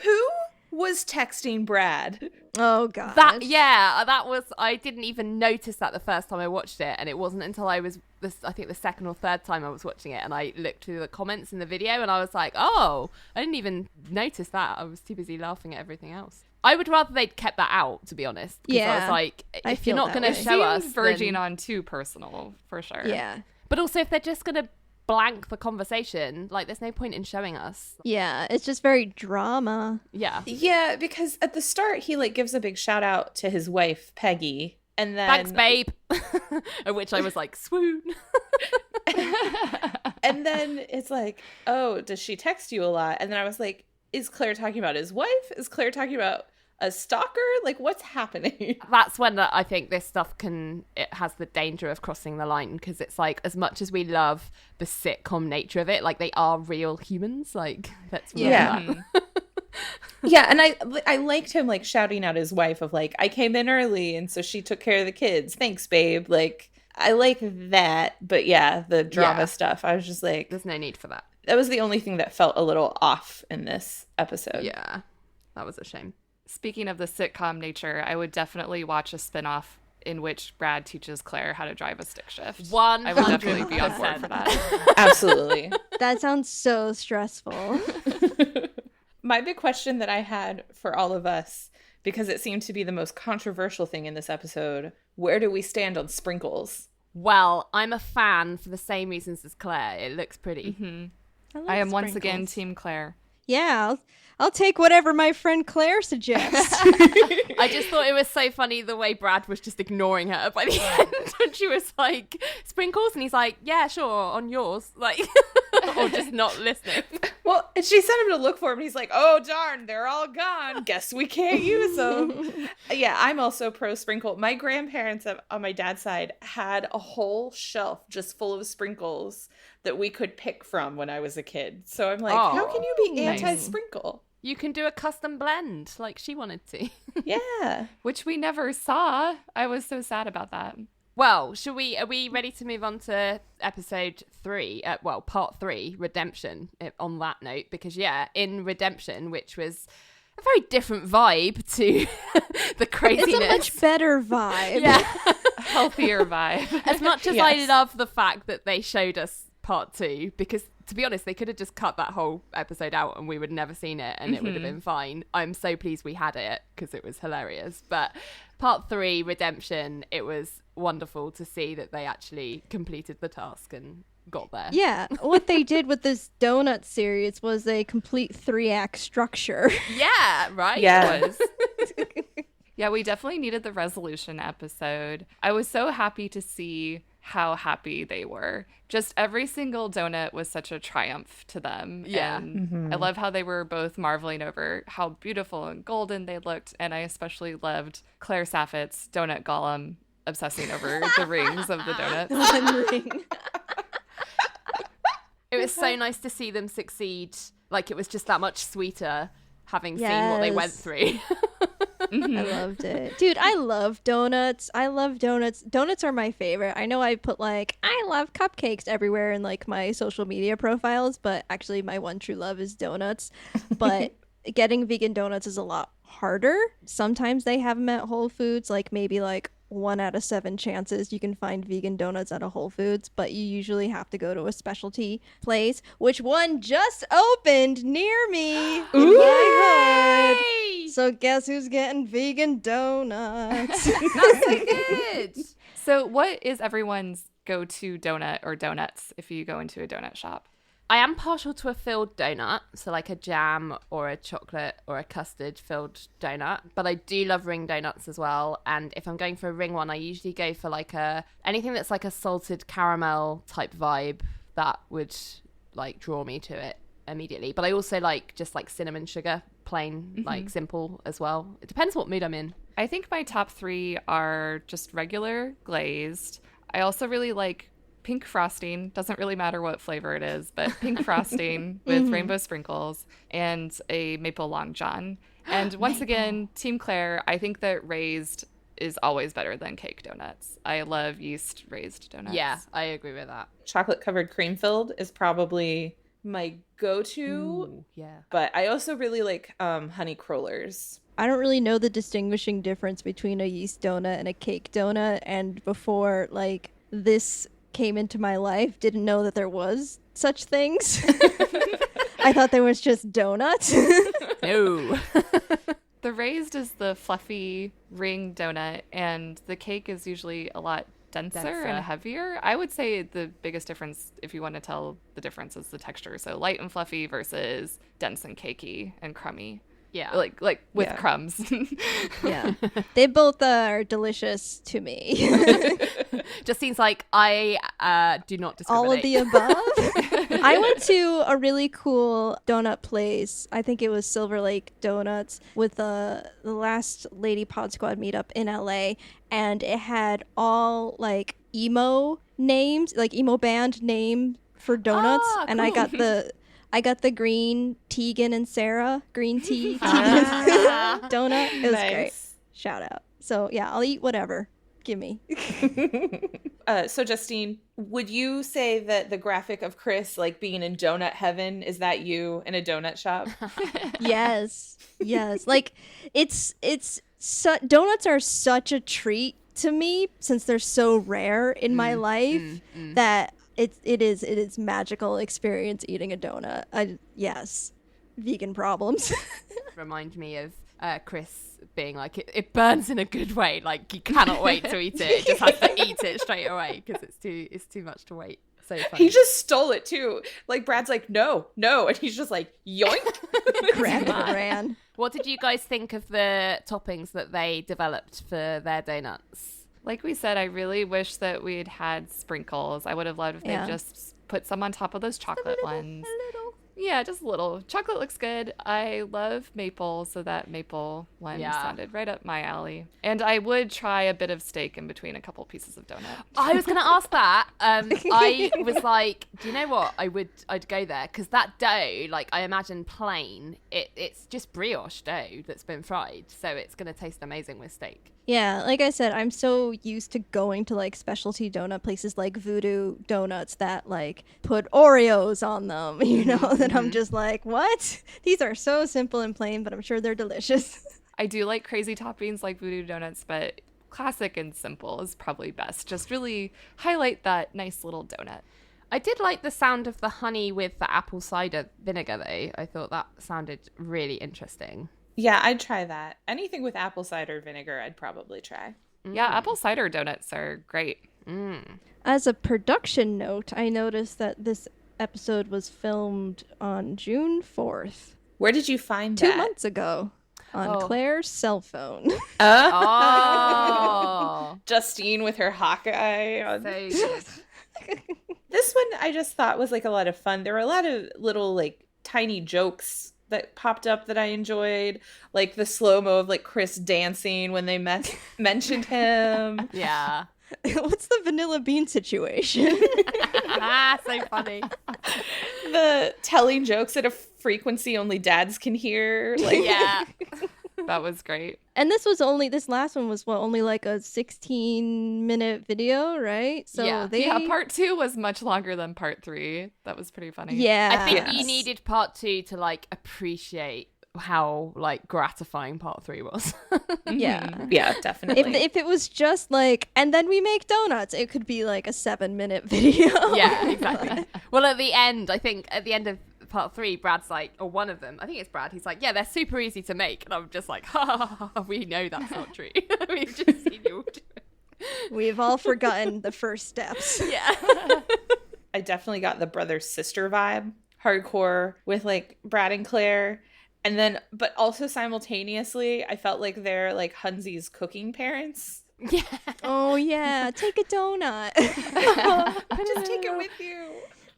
who was texting Brad? Oh, God. That was, I didn't even notice that the first time I watched it. And it wasn't until I was, I think the second or third time I was watching it. And I looked through the comments in the video and I was like, oh, I didn't even notice that. I was too busy laughing at everything else. I would rather they'd kept that out, to be honest. I was like, if you're not going to It show us, seems verging then... on too personal, for sure. Yeah. But also, if they're just going to blank the conversation, like, there's no point in showing us. Yeah, it's just very drama. Yeah. Yeah, because at the start, he, like, gives a big shout out to his wife, Peggy. And then... Thanks, babe. At which I was like, swoon. And then it's like, oh, does she text you a lot? And then I was like, is Claire talking about his wife? Is Claire talking about a stalker? Like, what's happening? That's when I think this stuff it has the danger of crossing the line, because it's like, as much as we love the sitcom nature of it, like, they are real humans. Like, that's Yeah. Yeah, and I liked him, like, shouting out his wife of, like, I came in early and so she took care of the kids. Thanks, babe. Like, I like that. But yeah, the drama stuff, I was just like, there's no need for that. That was the only thing that felt a little off in this episode. Yeah, that was a shame. Speaking of the sitcom nature, I would definitely watch a spinoff in which Brad teaches Claire how to drive a stick shift. 100%. I would definitely be on board for that. Absolutely. That sounds so stressful. My big question that I had for all of us, because it seemed to be the most controversial thing in this episode, where do we stand on sprinkles? Well, I'm a fan for the same reasons as Claire. It looks pretty. like I am once sprinkles. again Team Claire. Yeah, I'll take whatever my friend Claire suggests. I just thought it was so funny the way Brad was just ignoring her by the end when she was like, sprinkles? And he's like, yeah, sure, on yours. Like, or just not listening. Well, and she sent him to look for him. And he's like, oh, darn, they're all gone. Guess we can't use them. Yeah, I'm also pro sprinkle. My grandparents on my dad's side had a whole shelf just full of sprinkles that we could pick from when I was a kid. So I'm like, how can you be nice. anti-sprinkle? You can do a custom blend like she wanted to. Yeah. Which we never saw. I was so sad about that. Well, are we ready to move on to episode 3? Part 3, Redemption, on that note? Because, yeah, in Redemption, which was a very different vibe to the craziness. It's a much better vibe. Yeah. Healthier vibe. As much as I love the fact that they showed us part 2, because to be honest, they could have just cut that whole episode out and we would have never seen it and it would have been fine. I'm so pleased we had it because it was hilarious. But part 3, Redemption, it was wonderful to see that they actually completed the task and got there. Yeah, what they did with this donut series was a complete 3-act structure. Yeah, right? Yeah. It was. Yeah, we definitely needed the resolution episode. I was so happy to see how happy they were. Just every single donut was such a triumph to them. Yeah. And I love how they were both marveling over how beautiful and golden they looked. And I especially loved Claire Saffit's donut golem obsessing over the rings of the donuts. One ring. It was so nice to see them succeed. Like, it was just that much sweeter having seen what they went through. I loved it. Dude, I love donuts. I love donuts. Donuts are my favorite. I know I put like, I love cupcakes everywhere in like my social media profiles, but actually my one true love is donuts. But getting vegan donuts is a lot harder. Sometimes they have them at Whole Foods, like maybe like 1 out of 7 chances you can find vegan donuts at a Whole Foods, but you usually have to go to a specialty place, which one just opened near me in my hood. So guess who's getting vegan donuts? That's so good. So what is everyone's go-to donut or donuts if you go into a donut shop? I am partial to a filled donut, so like a jam or a chocolate or a custard filled donut, but I do love ring donuts as well. And if I'm going for a ring one, I usually go for like anything that's like a salted caramel type vibe that would like draw me to it immediately. But I also like just like cinnamon sugar, plain, like simple as well. It depends what mood I'm in. I think my top 3 are just regular glazed. I also really like pink frosting. Doesn't really matter what flavor it is, but pink frosting with rainbow sprinkles and a maple long john. And once again, Team Claire, I think that raised is always better than cake donuts. I love yeast raised donuts. Yeah, I agree with that. Chocolate covered cream filled is probably my go-to. Ooh, yeah. But I also really like honey crullers. I don't really know the distinguishing difference between a yeast donut and a cake donut, and before like this came into my life, didn't know that there was such things. I thought there was just donuts. No. The raised is the fluffy ring donut, and the cake is usually a lot denser and heavier. I would say the biggest difference, if you want to tell the difference, is the texture. So light and fluffy versus dense and cakey and crummy. Yeah. Like with crumbs. Yeah. They both are delicious to me. Justine's like, I do not discriminate. All of the above. I went to a really cool donut place. I think it was Silver Lake Donuts with the last Lady Pod Squad meetup in LA. And it had all like emo names, like emo band name for donuts. Ah, and cool. I got the green Tegan and Sarah green tea donut. It was great. Shout out. So yeah, I'll eat whatever. Give me. So Justine, would you say that the graphic of Chris like being in donut heaven, is that you in a donut shop? Yes. Like donuts are such a treat to me since they're so rare in my life that it is magical experience eating a donut. Yes. Vegan problems. Remind me of Chris being like, it burns in a good way. Like, you cannot wait to eat it. It just has to eat it straight away because it's too much to wait. So funny. He just stole it too. Like Brad's like, no, and he's just like, yoink. Grabbed and ran. What did you guys think of the toppings that they developed for their donuts? Like we said, I really wish that we'd had sprinkles. I would have loved if they just put some on top of those chocolate ones. Yeah, just a little. Chocolate looks good. I love maple, so that maple one sounded right up my alley. And I would try a bit of steak in between a couple pieces of donut. I was going to ask that. I was like, do you know what? I'd go there because that dough, like I imagine plain, it's just brioche dough that's been fried, so it's going to taste amazing with steak. Yeah, like I said, I'm so used to going to like specialty donut places like Voodoo Donuts that like put Oreos on them, you know, And I'm just like, what? These are so simple and plain, but I'm sure they're delicious. I do like crazy toppings like voodoo donuts, but classic and simple is probably best. Just really highlight that nice little donut. I did like the sound of the honey with the apple cider vinegar, though. I thought that sounded really interesting. Yeah, I'd try that. Anything with apple cider vinegar, I'd probably try. Yeah, apple cider donuts are great. As a production note, I noticed that this episode was filmed on June 4th. Where did you find that? 2 months ago. On Claire's cell phone. Oh. Justine with her Hawkeye. So good. This one I just thought was like a lot of fun. There were a lot of little like tiny jokes that popped up that I enjoyed. Like the slow-mo of like Chris dancing when they mentioned him. Yeah. What's the vanilla bean situation? So funny. The telling jokes at a frequency only dads can hear. Like, Yeah. That was great. And this last one was only like a 16-minute video, right? So yeah. Part 2 was much longer than part 3. That was pretty funny. Yeah. I think you needed part 2 to like appreciate how like gratifying part 3 was. Yeah. Yeah, definitely. If it was just like, and then we make donuts, it could be like a 7-minute video. Yeah, exactly. Well, at the end of part 3, Brad's like, or one of them, I think it's Brad, he's like, yeah, they're super easy to make. And I'm just like, we know that's not true. We've just seen you all do it. We've all forgotten the first steps. Yeah. I definitely got the brother-sister vibe. Hardcore with like Brad and Claire. And then, but also simultaneously, I felt like they're like Hunzi's cooking parents. Yeah. Oh, yeah. Take a donut. Just take it with you.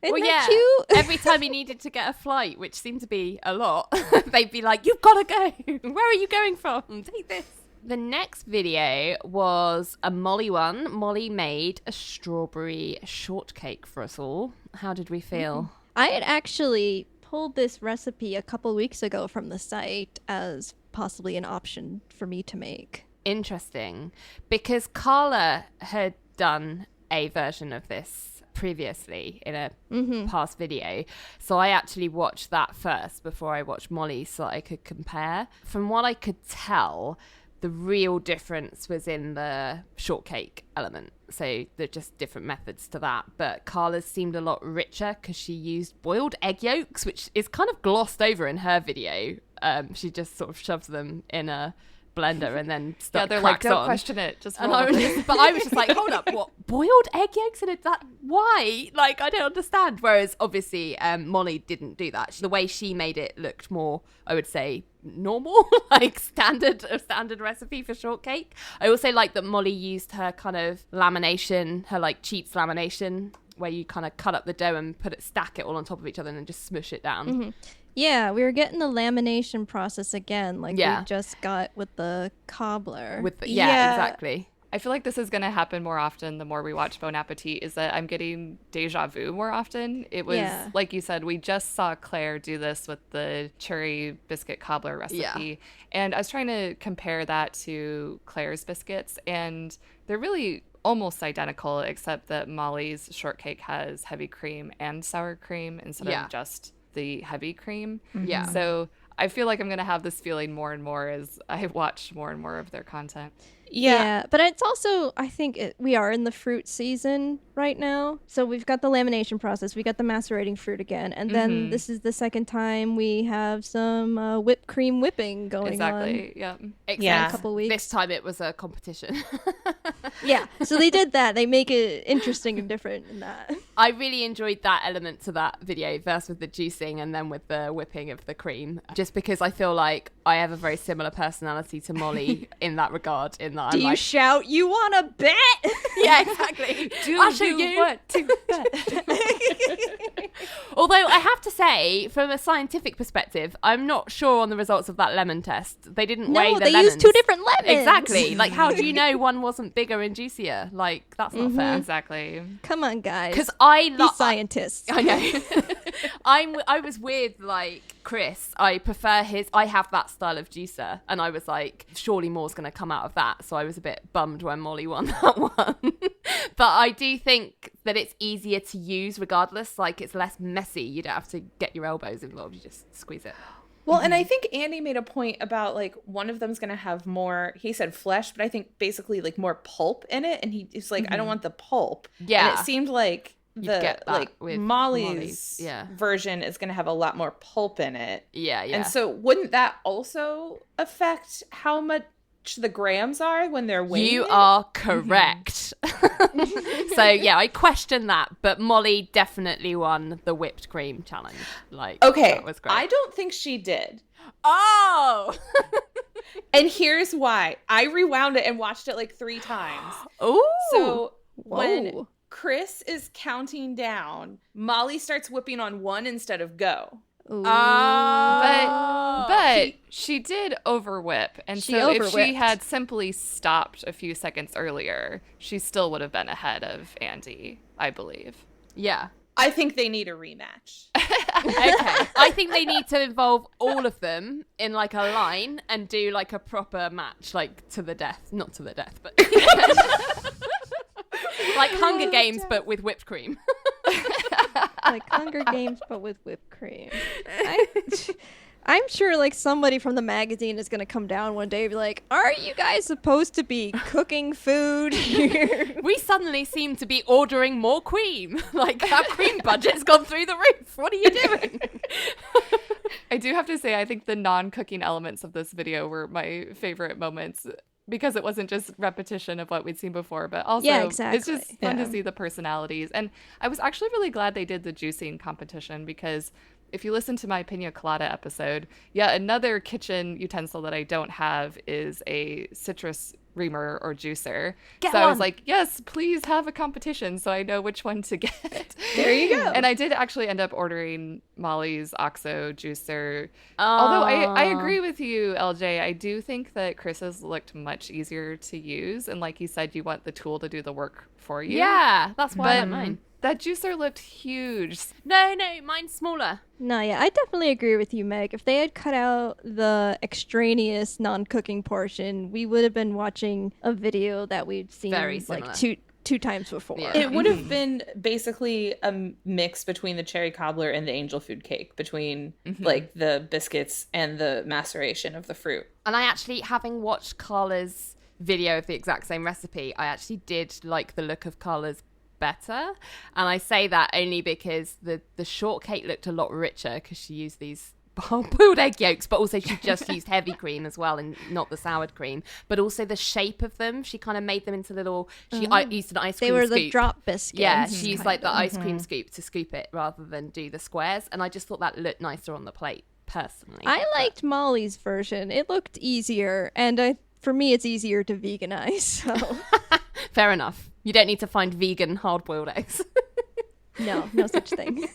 Isn't that cute? Every time he needed to get a flight, which seemed to be a lot, they'd be like, you've got to go. Where are you going from? Take this. The next video was a Molly one. Molly made a strawberry shortcake for us all. How did we feel? I had actually pulled this recipe a couple weeks ago from the site as possibly an option for me to make. Interesting. Because Carla had done a version of this previously in a past video, so I actually watched that first before I watched Molly's so that I could compare. From what I could tell, the real difference was in the shortcake element, so they're just different methods to that. But Carla's seemed a lot richer because she used boiled egg yolks, which is kind of glossed over in her video. She just sort of shoves them in a blender and then they're like, don't question it, just roll. I was just like, hold up, what, boiled egg yolks in it? That why? Like, I don't understand. Whereas obviously Molly didn't do that. The way she made it looked more, I would say, normal, like standard recipe for shortcake. I also like that Molly used her kind of lamination, her like cheats lamination, where you kind of cut up the dough and stack it all on top of each other and then just smush it down. Yeah, we were getting the lamination process again, like we just got with the cobbler. Exactly. I feel like this is going to happen more often the more we watch Bon Appetit, is that I'm getting deja vu more often. It was, like you said, we just saw Claire do this with the cherry biscuit cobbler recipe. Yeah. And I was trying to compare that to Claire's biscuits, and they're really almost identical, except that Molly's shortcake has heavy cream and sour cream instead of just the heavy cream. Yeah. So I feel like I'm going to have this feeling more and more as I watch more and more of their content. Yeah, but it's also, I think we are in the fruit season right now. So we've got the lamination process, we got the macerating fruit again, and then this is the second time we have some whipped cream whipping going on. Yeah. A couple weeks. This time it was a competition. Yeah, so they did that. They make it interesting and different in that. I really enjoyed that element to that video, first with the juicing and then with the whipping of the cream, just because I feel like I have a very similar personality to Molly in that regard. In that, do you shout, "You want to bet?" Yeah, exactly. I'll show you what to bet. Although I have to say, from a scientific perspective, I'm not sure on the results of that lemon test. They didn't weigh the lemons. No, they used 2 different lemons. Exactly. Like, how do you know one wasn't bigger and juicier? Like, that's not fair. Exactly. Come on, guys. Because I love scientists. I know. I was with like Chris. I prefer I have that style of juicer, and I was like, surely more's going to come out of that. So I was a bit bummed when Molly won that one. But I do think that it's easier to use regardless. Like, it's less messy. You don't have to get your elbows involved. You just squeeze it. Well, and I think Andy made a point about, like, one of them's going to have more, he said flesh, but I think basically, like, more pulp in it. And he's like, I don't want the pulp. Yeah. And it seemed like Molly's version is going to have a lot more pulp in it. Yeah. And so wouldn't that also affect how much the grams are when they're weighing You it? are correct. So yeah, I question that, but Molly definitely won the whipped cream challenge. Like, okay, that was great. I don't think she did. Oh. And here's why. I rewound it and watched it like 3 times. Oh. So when Chris is counting down, Molly starts whipping on 1 instead of go. But she did overwhip, and so if she had simply stopped a few seconds earlier, she still would have been ahead of Andy, I believe. Yeah. I think they need a rematch. Okay. I think they need to involve all of them in like a line and do like a proper match, like to the death. Not to the death, but like Hunger Games, but with whipped cream. Like Hunger Games, but with whipped cream. I'm sure like somebody from the magazine is going to come down one day and be like, are you guys supposed to be cooking food here? We suddenly seem to be ordering more cream. Like, our cream budget's gone through the roof. What are you doing? I do have to say, I think the non-cooking elements of this video were my favorite moments, because it wasn't just repetition of what we'd seen before, but also it's just fun to see the personalities. And I was actually really glad they did the juicing competition, because if you listen to my pina colada episode, another kitchen utensil that I don't have is a citrus reamer or juicer. I was like, yes, please have a competition so I know which one to get. There you go. And I did actually end up ordering Molly's OXO juicer. Although I agree with you, LJ. I do think that Chris's looked much easier to use. And like you said, you want the tool to do the work for you. Yeah, that's why I like mine. That juicer looked huge. No, mine's smaller. No, yeah, I definitely agree with you, Meg. If they had cut out the extraneous non-cooking portion, we would have been watching a video that we'd seen like two times before. Yeah. It would have been basically a mix between the cherry cobbler and the angel food cake, between like the biscuits and the maceration of the fruit. And I actually, having watched Carla's video of the exact same recipe, I actually did like the look of Carla's better. And I say that only because the shortcake looked a lot richer because she used these boiled egg yolks, but also she just used heavy cream as well and not the soured cream. But also the shape of them, she kind of made them into little, she used an ice cream scoop. They were the drop biscuits. Yeah, she used like the ice cream scoop to scoop it rather than do the squares. And I just thought that looked nicer on the plate, personally. I liked Molly's version. It looked easier, and for me it's easier to veganize, so. Fair enough. You don't need to find vegan hard-boiled eggs. No such thing.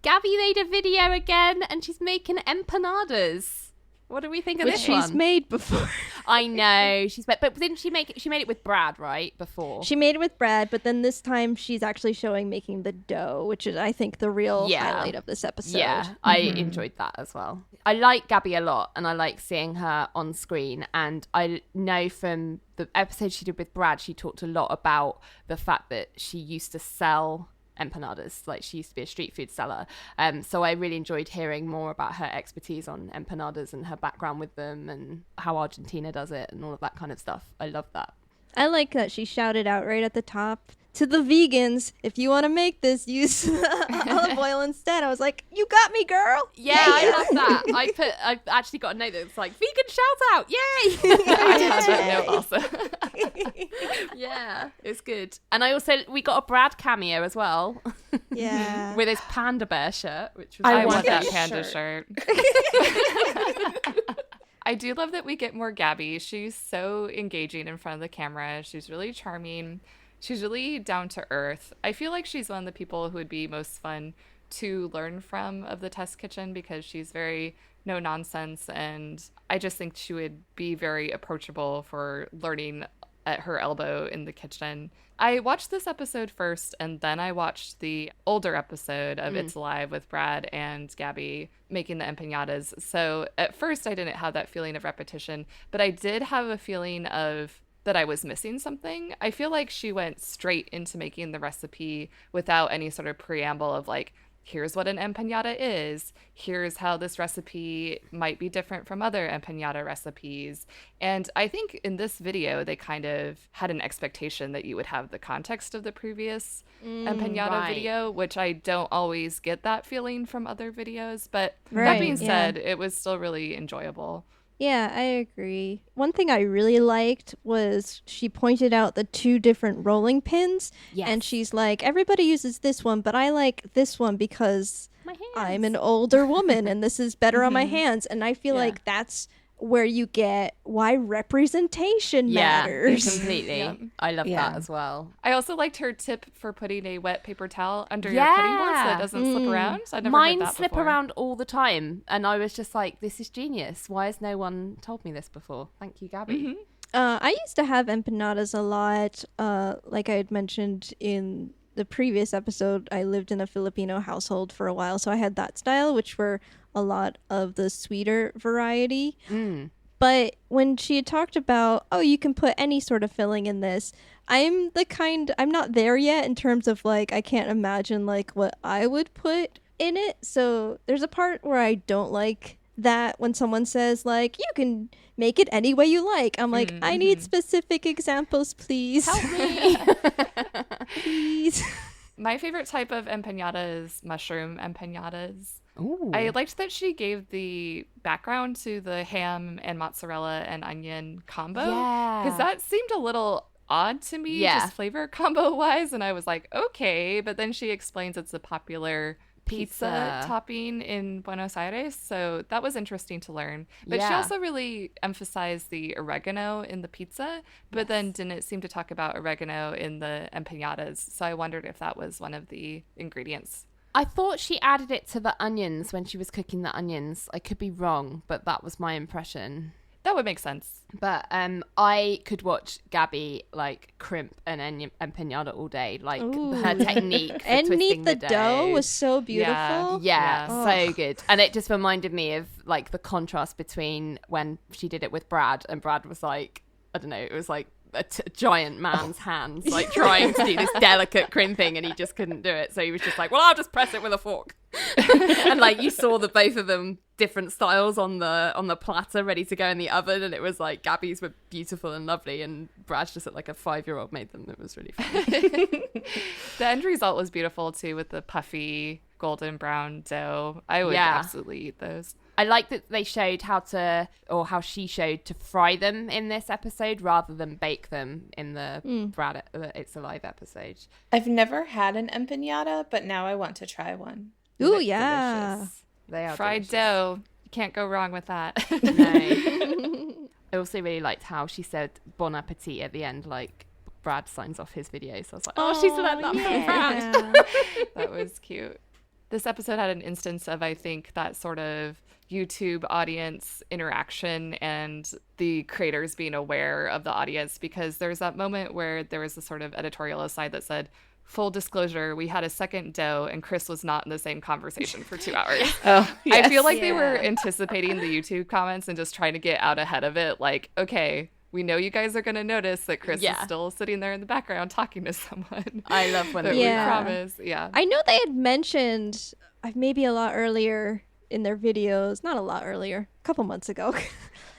Gaby made a video again, and she's making empanadas. What do we think of this one? She's made before. I know but didn't she make it? She made it with Brad, right? Before she made it with Brad, but then this time she's actually showing making the dough, which is I think the real highlight of this episode. Yeah, I enjoyed that as well. I like Gaby a lot, and I like seeing her on screen. And I know from the episode she did with Brad, she talked a lot about the fact that she used to sell empanadas, like she used to be a street food seller, so I really enjoyed hearing more about her expertise on empanadas and her background with them and how Argentina does it and all of that kind of stuff. I love that. I like that she shouted out right at the top, to the vegans, if you want to make this, use olive oil instead. I was like, you got me, girl. Yeah, I love that. I've actually got a note that's like, vegan shout out, yay. I have that note also. Yeah, it's good. And we got a Brad cameo as well. Yeah. With his panda bear shirt, which was I want that panda shirt. I do love that we get more Gaby. She's so engaging in front of the camera. She's really charming. She's really down to earth. I feel like she's one of the people who would be most fun to learn from of the test kitchen, because she's very no nonsense, and I just think she would be very approachable for learning at her elbow in the kitchen. I watched this episode first, and then I watched the older episode of It's Alive with Brad and Gaby making the empanadas. So at first I didn't have that feeling of repetition, but I did have a feeling of that I was missing something. I feel like she went straight into making the recipe without any sort of preamble of like, here's what an empanada is. Here's how this recipe might be different from other empanada recipes. And I think in this video, they kind of had an expectation that you would have the context of the previous empanada video, which I don't always get that feeling from other videos. But that being said, it was still really enjoyable. Yeah, I agree. One thing I really liked was she pointed out the 2 different rolling pins. Yes. And she's like, everybody uses this one, but I like this one because I'm an older woman and this is better on my hands. And I feel like that's where you get why representation matters. Completely. I love that as well. I also liked her tip for putting a wet paper towel under your cutting board so it doesn't slip around. I've never heard that slip before. around all the time, and I was just like, this is genius. Why has no one told me this before? Thank you, Gaby. I used to have empanadas a lot. Like I had mentioned in the previous episode, I lived in a Filipino household for a while, so I had that style, which were a lot of the sweeter variety. But when she had talked about, oh, you can put any sort of filling in this, I'm not there yet in terms of like, I can't imagine like what I would put in it. So there's a part where I don't like that when someone says like, you can make it any way you like. I'm like, I need specific examples, please. Help me. Please. My favorite type of empanada is mushroom empanadas. Ooh. I liked that she gave the background to the ham and mozzarella and onion combo. Because that seemed a little odd to me, just flavor combo wise. And I was like, okay. But then she explains it's a popular pizza topping in Buenos Aires. So that was interesting to learn. But she also really emphasized the oregano in the pizza, but then didn't seem to talk about oregano in the empanadas. So I wondered if that was one of the ingredients. I thought she added it to the onions when she was cooking the onions. I could be wrong, but that was my impression. That would make sense. But I could watch Gaby like crimp an empanada all day. Like her technique for twisting the dough was so beautiful. Yeah, so good. And it just reminded me of like the contrast between when she did it with Brad, and Brad was like, I don't know, it was like a giant man's hands, like trying to do this delicate crimping, and he just couldn't do it. So he was just like, well, I'll just press it with a fork. And like you saw the both of them different styles on the platter ready to go in the oven, and it was like Gaby's were beautiful and lovely, and Brad's just looked like a 5-year-old made them. It was really fun. The end result was beautiful too, with the puffy golden brown dough. I would absolutely eat those. I like that they showed how she showed to fry them in this episode rather than bake them in the Brad It's Alive episode. I've never had an empanada, but now I want to try one. Ooh, yeah. Delicious. They are fried delicious. dough. You can't go wrong with that. No. I also really liked how she said Bon Appétit at the end, like Brad signs off his video. So I was like, oh, she's learned that from Brad. That was cute. This episode had an instance of, I think, that sort of YouTube audience interaction and the creators being aware of the audience, because there's that moment where there was a sort of editorial aside that said, full disclosure, we had a second dough and Chris was not in the same conversation for 2 hours. I feel like they were anticipating the YouTube comments and just trying to get out ahead of it. Like, okay, we know you guys are going to notice that Chris is still sitting there in the background talking to someone. I love when we promise. I know they had mentioned maybe a lot earlier in their videos, not a lot earlier, a couple months ago,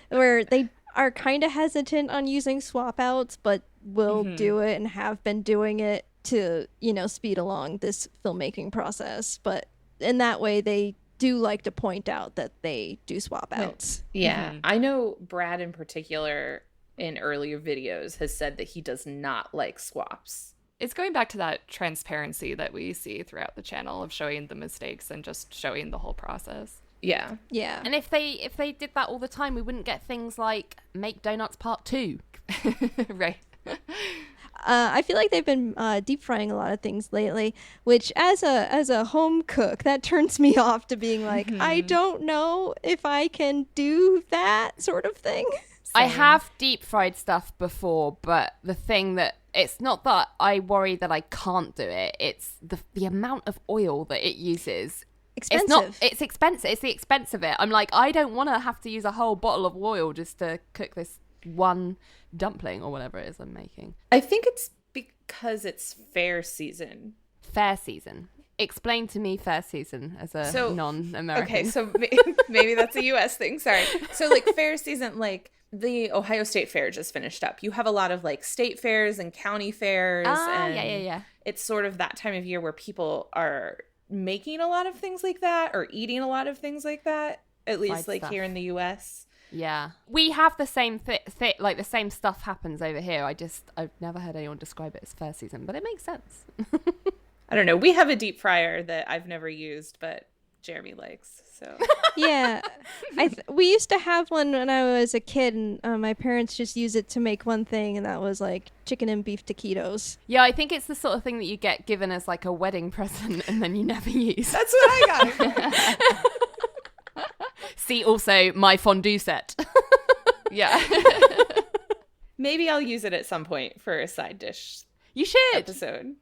where they are kind of hesitant on using swap outs, but will do it and have been doing it to, speed along this filmmaking process. But in that way, they do like to point out that they do swap outs. Yeah. I know Brad in particular in earlier videos has said that he does not like swaps. It's going back to that transparency that we see throughout the channel of showing the mistakes and just showing the whole process. Yeah. Yeah. And if they did that all the time, we wouldn't get things like Make Donuts Part 2. Right. I feel like they've been deep frying a lot of things lately, which as a home cook, that turns me off to being like, I don't know if I can do that sort of thing. I have deep fried stuff before, but the thing that it's not that I worry that I can't do it. It's the amount of oil that it uses. Expensive. It's expensive. It's the expense of it. I'm like, I don't want to have to use a whole bottle of oil just to cook this one dumpling or whatever it is I'm making. I think it's because it's fair season. Fair season. Explain to me fair season as a non-American. Okay, so maybe that's a US thing. Sorry. So like fair season, like the Ohio State Fair just finished up. You have a lot of like state fairs and county fairs. Yeah. It's sort of that time of year where people are making a lot of things like that or eating a lot of things like that, at least like here in the US. Yeah. We have the same like the same stuff happens over here. I've never heard anyone describe it as fair season, but it makes sense. I don't know. We have a deep fryer that I've never used, but Jeremy likes. So yeah, we used to have one when I was a kid, and my parents just use it to make one thing, and that was like chicken and beef taquitos. Yeah, I think it's the sort of thing that you get given as like a wedding present, and then you never use. That's what I got. See, also my fondue set. Yeah. Maybe I'll use it at some point for a side dish. You should. Episode.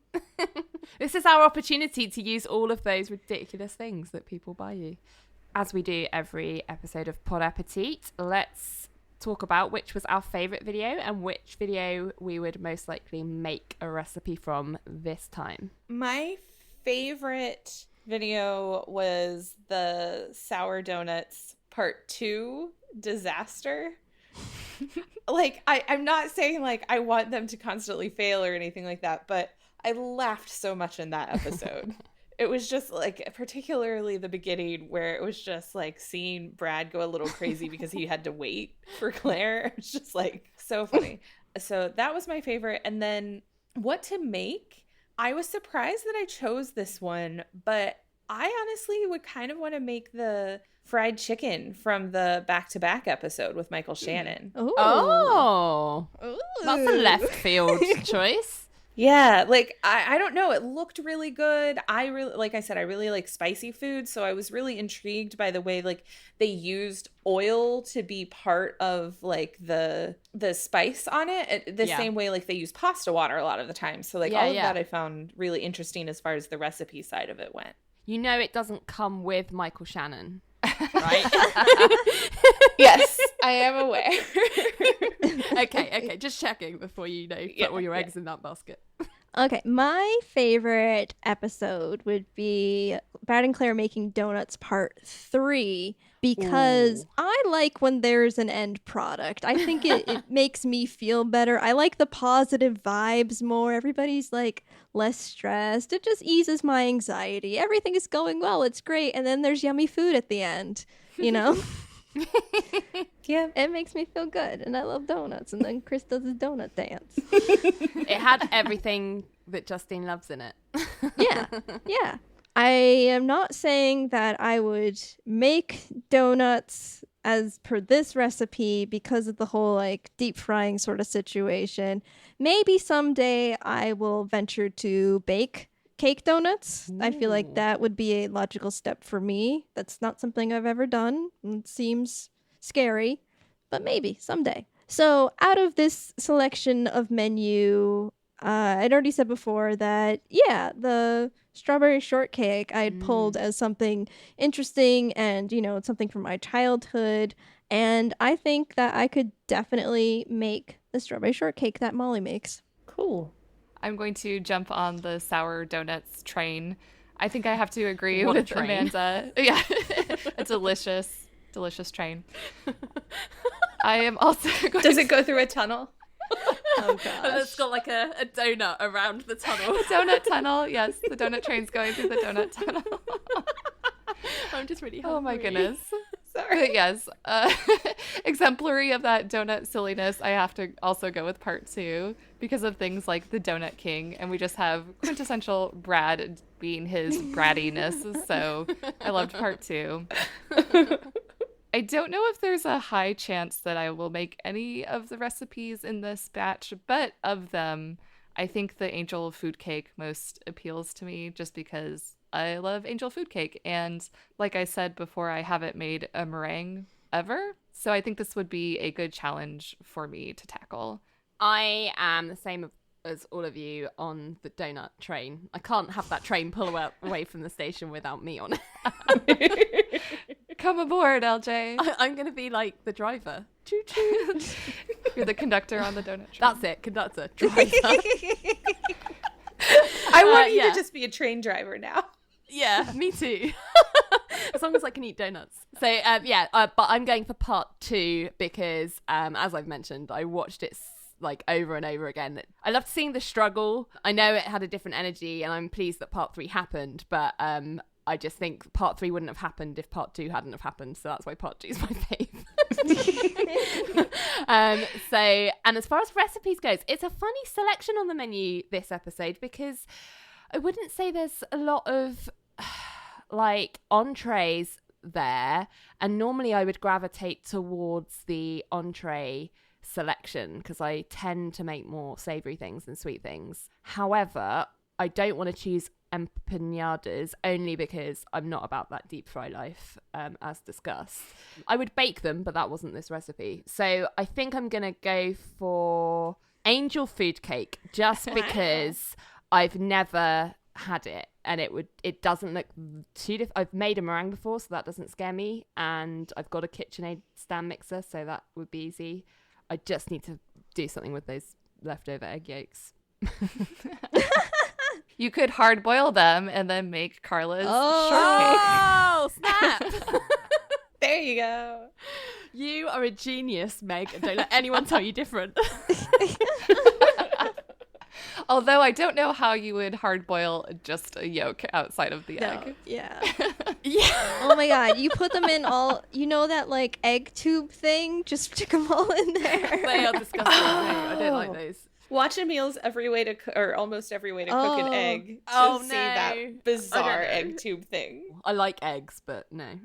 This is our opportunity to use all of those ridiculous things that people buy you. As we do every episode of Pod Appétit, let's talk about which was our favourite video and which video we would most likely make a recipe from this time. My favorite video was the sour donuts part 2 disaster. Like, I'm not saying like I want them to constantly fail or anything like that, but I laughed so much in that episode. It was just like, particularly the beginning where it was just like seeing Brad go a little crazy because he had to wait for Claire. It was just like so funny. So that was my favorite. And then what to make? I was surprised that I chose this one, but I honestly would kind of want to make the fried chicken from the back-to-back episode with Michael Shannon. Ooh. Oh, that's a left field choice. Yeah, like I don't know, it looked really good. I really, like I said, I really like spicy food, so I was really intrigued by the way like they used oil to be part of like the spice on it, the same way like they use pasta water a lot of the time. So like all of that I found really interesting as far as the recipe side of it went. You know, it doesn't come with Michael Shannon, right? Yes, I am aware. Okay, just checking before you put all your eggs in that basket. Okay, my favorite episode would be Brad and Claire making donuts part 3 because I like when there's an end product. I think it makes me feel better. I like the positive vibes more. Everybody's like less stressed. It just eases my anxiety. Everything is going well. It's great. And then there's yummy food at the end, you know? Yeah, it makes me feel good, and I love donuts. And then Chris does his donut dance. It had everything that Justine loves in it. Yeah. I am not saying that I would make donuts as per this recipe because of the whole like deep frying sort of situation. Maybe someday I will venture to bake cake donuts. Ooh. I feel like that would be a logical step for me. That's not something I've ever done. It seems scary, but maybe someday. So out of this selection of menu, I'd already said before that, the strawberry shortcake I'd pulled as something interesting and, it's something from my childhood. And I think that I could definitely make the strawberry shortcake that Molly makes. Cool. I'm going to jump on the sour donuts train. I think I have to agree with Amanda. Yeah, a delicious train. I am also going Does it go through a tunnel? Oh gosh. And it's got like a donut around the tunnel. A donut tunnel, yes. The donut train's going through the donut tunnel. I'm just really hungry. Oh my goodness. Sorry. But yes, exemplary of that donut silliness, I have to also go with part 2 because of things like the Donut King, and we just have quintessential Brad being his brattiness, so I loved part 2. I don't know if there's a high chance that I will make any of the recipes in this batch, but of them, I think the angel food cake most appeals to me just because I love angel food cake. And like I said before, I haven't made a meringue ever. So I think this would be a good challenge for me to tackle. I am the same as all of you on the donut train. I can't have that train pull away from the station without me on it. Come aboard, LJ. I'm going to be like the driver. Choo choo. You're the conductor on the donut train. That's it, conductor. Driver. I want you to just be a train driver now. Yeah, me too. As long as I can eat donuts. So, but I'm going for part 2 because, as I've mentioned, I watched it like over and over again. I loved seeing the struggle. I know it had a different energy, and I'm pleased that part 3 happened, but I just think part 3 wouldn't have happened if part 2 hadn't have happened. So that's why part 2 is my fave. And as far as recipes goes, it's a funny selection on the menu this episode because I wouldn't say there's a lot of like entrees there, and normally I would gravitate towards the entree selection because I tend to make more savoury things than sweet things. However, I don't want to choose empanadas only because I'm not about that deep fry life, as discussed. I would bake them, but that wasn't this recipe. So I think I'm going to go for angel food cake just because I've never had it and it doesn't look too I've made a meringue before, so that doesn't scare me, and I've got a KitchenAid stand mixer, so that would be easy. I just need to do something with those leftover egg yolks. You could hard boil them and then make Carla's shortcake. Oh, snap! There you go. You are a genius, Meg, and don't let anyone tell you different. Although I don't know how you would hard boil just a yolk outside of the egg. Yeah. Yeah. Oh my god, you put them in all, you know that like egg tube thing? Just stick them all in there. They are disgusting. No, I don't like those. Watch a Meal's every way to or almost every way to cook an egg to see that bizarre egg tube thing. I like eggs, but no.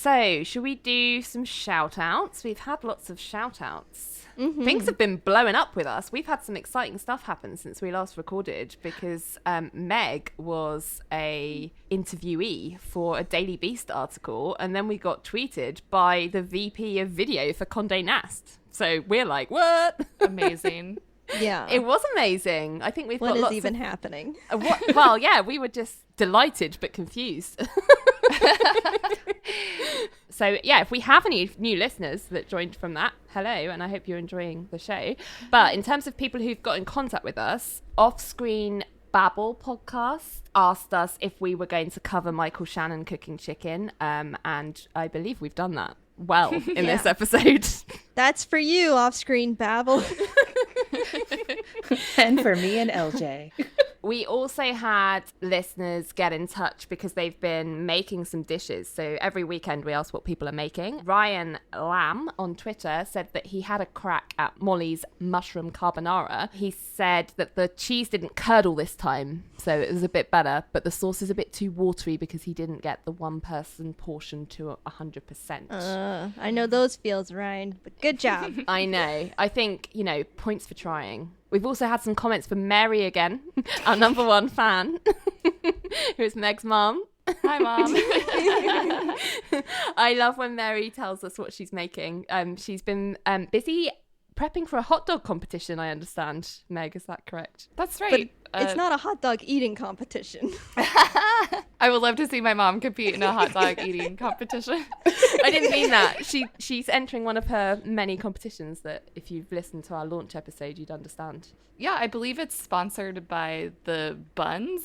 So, should we do some shout outs? We've had lots of shout outs. Mm-hmm. Things have been blowing up with us. We've had some exciting stuff happen since we last recorded because Meg was a interviewee for a Daily Beast article, and then we got tweeted by the VP of video for Condé Nast. So we're like, what? Amazing. Yeah. It was amazing. I think we've got lots What is even happening? Well, yeah, we were just delighted but confused. So, yeah, if we have any new listeners that joined from that, hello, and I hope you're enjoying the show. But in terms of people who've got in contact with us, Offscreen Babble Podcast asked us if we were going to cover Michael Shannon cooking chicken, and I believe we've done that well in this episode. That's for you, Offscreen Babble. And for me and LJ. We also had listeners get in touch because they've been making some dishes. So every weekend we ask what people are making. Ryan Lamb on Twitter said that he had a crack at Molly's mushroom carbonara. He said that the cheese didn't curdle this time, so it was a bit better, but the sauce is a bit too watery because he didn't get the one-person portion to 100%. I know those feels, Ryan, but good job. I know. I think, points for trying. We've also had some comments from Mary again, our number one fan, who is Meg's mom. Hi, Mom. I love when Mary tells us what she's making. She's been busy prepping for a hot dog competition, I understand. Meg, is that correct? That's right. But it's not a hot dog eating competition. I would love to see my mom compete in a hot dog eating competition. I didn't mean that. She's entering one of her many competitions that if you've listened to our launch episode, you'd understand. Yeah, I believe it's sponsored by the bun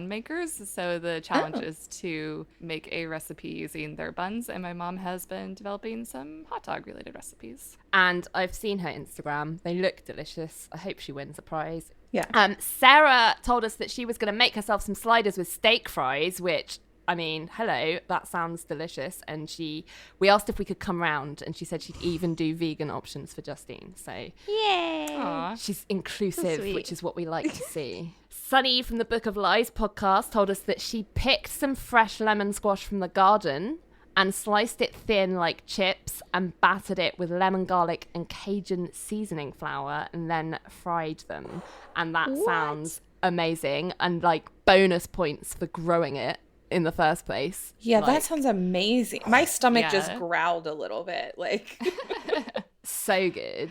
makers. So the challenge is to make a recipe using their buns. And my mom has been developing some hot dog related recipes. And I've seen her Instagram. They look delicious. I hope she wins a prize. Yeah. Sarah told us that she was going to make herself some sliders with steak fries, which, I mean, hello, that sounds delicious. And we asked if we could come round, and she said she'd even do vegan options for Justine. So Yay. Aww. She's inclusive, So which is what we like to see. Sunni from the Book of Lies podcast told us that she picked some fresh lemon squash from the garden and sliced it thin like chips and battered it with lemon, garlic and Cajun seasoning flour and then fried them. And that sounds amazing, and like bonus points for growing it in the first place. Yeah, that sounds amazing. My stomach just growled a little bit. Like so good.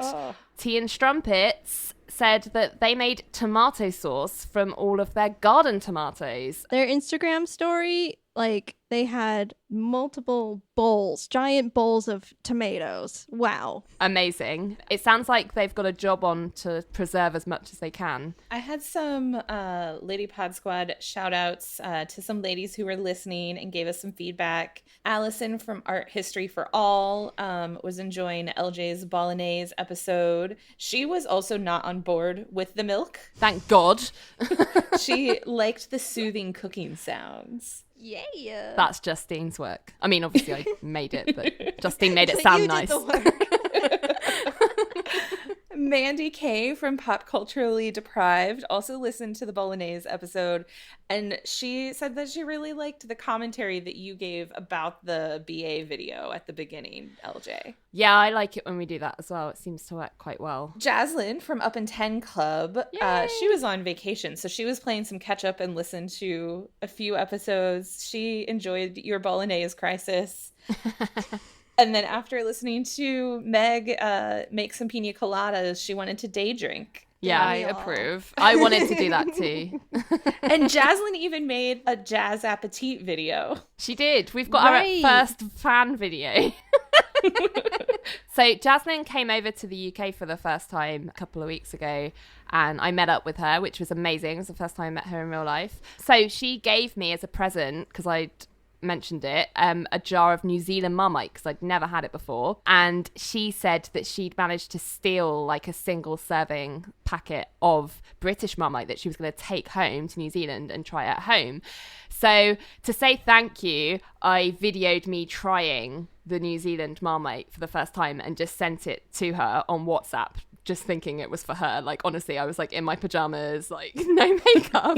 Tea and Strumpets said that they made tomato sauce from all of their garden tomatoes. Their Instagram story Like, they had multiple bowls, giant bowls of tomatoes. Wow. Amazing. It sounds like they've got a job on to preserve as much as they can. I had some Lady Pod Squad shout outs to some ladies who were listening and gave us some feedback. Allison from Art History for All was enjoying LJ's Bolognese episode. She was also not on board with the milk. Thank God. She liked the soothing cooking sounds. Yeah. That's Justine's work. I mean, obviously I made it, but Justine made it sound nice. Mandy K from Pop Culturally Deprived also listened to the Bolognese episode, and she said that she really liked the commentary that you gave about the BA video at the beginning, LJ. Yeah, I like it when we do that as well. It seems to work quite well. Jaslyn from Up in 10 Club, she was on vacation, so she was playing some catch up and listened to a few episodes. She enjoyed your Bolognese crisis. And then after listening to Meg make some pina coladas, she wanted to day drink. Yeah, I approve. I wanted to do that too. And Jaslyn even made a Jazz Appetit video. She did. We've got our first fan video. So Jasmine came over to the UK for the first time a couple of weeks ago, and I met up with her, which was amazing. It was the first time I met her in real life. So she gave me as a present, because I'd mentioned it, a jar of New Zealand Marmite, because I'd never had it before, and she said that she'd managed to steal like a single serving packet of British Marmite that she was going to take home to New Zealand and try at home. So to say thank you, I videoed me trying the New Zealand Marmite for the first time and just sent it to her on WhatsApp, just thinking it was for her. Like, honestly, I was like in my pajamas, like no makeup.